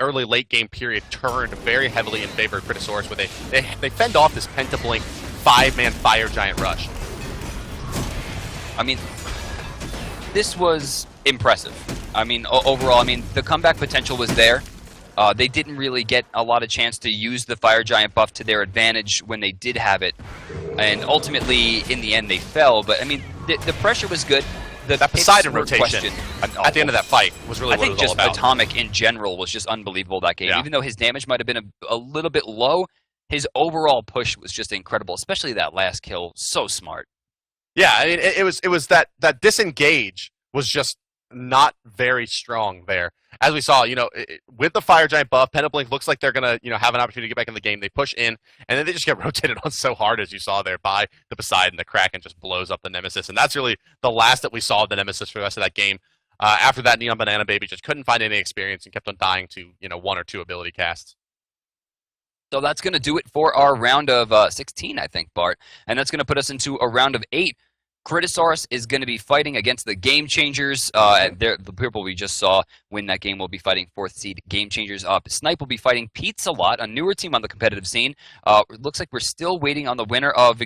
early late game period turned very heavily in favor of Critasaurus, where they fend off this Penta Blink 5-man fire giant rush. I mean, this was impressive. I mean, overall, I mean, the comeback potential was there. They didn't really get a lot of chance to use the fire giant buff to their advantage when they did have it, and ultimately, in the end, they fell. But I mean, the pressure was good. That Poseidon rotation at the end of that fight was really what it was all about. I think just Atomic in general was just unbelievable that game. Yeah. Even though his damage might have been a little bit low, his overall push was just incredible, especially that last kill. So smart. Yeah, I mean, it was that disengage was just not very strong there. As we saw, with the fire giant buff, Penta Blink looks like they're gonna, have an opportunity to get back in the game. They push in, and then they just get rotated on so hard, as you saw there, by the Poseidon. The Kraken just blows up the Nemesis, and that's really the last that we saw of the Nemesis for the rest of that game. After that, Neon Banana Baby just couldn't find any experience and kept on dying to, 1 or 2 ability casts. So that's going to do it for our round of 16, I think, Bart. And that's going to put us into a round of 8. Critasaurus is going to be fighting against the Game Changers. The people we just saw win that game will be fighting 4th seed Game Changers up. Snipe will be fighting Pizza Lot, a newer team on the competitive scene. It looks like we're still waiting on the winner of...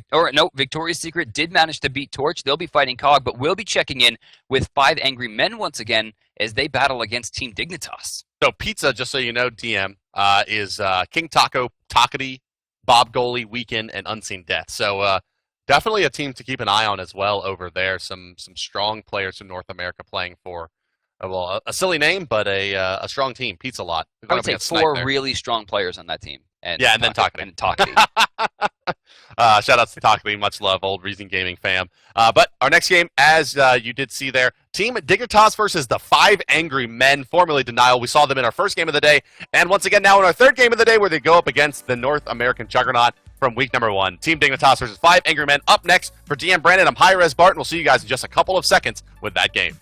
Victoria's Secret did manage to beat Torch. They'll be fighting Cog, but we'll be checking in with 5 Angry Men once again as they battle against Team Dignitas. So Pizza, just so you know, DM, is King Taco, Takati, Bob Goalie, Weekend, and Unseen Death. So... definitely a team to keep an eye on as well over there. Some strong players from North America playing for, a silly name, but a strong team. Pizza Lot. I would say 4 really strong players on that team. and then Takati. And Takati. Shout outs to Takati, much love, old Reason Gaming fam. But our next game, as you did see there, Team Dignitas versus the 5 Angry Men, formerly Denial. We saw them in our first game of the day, and once again now in our third game of the day, where they go up against the North American Juggernaut from week number 1. Team Dignitas versus 5 Angry Men. Up next for DM Brandon, I'm hi-rez Bart, and we'll see you guys in just a couple of seconds with that game.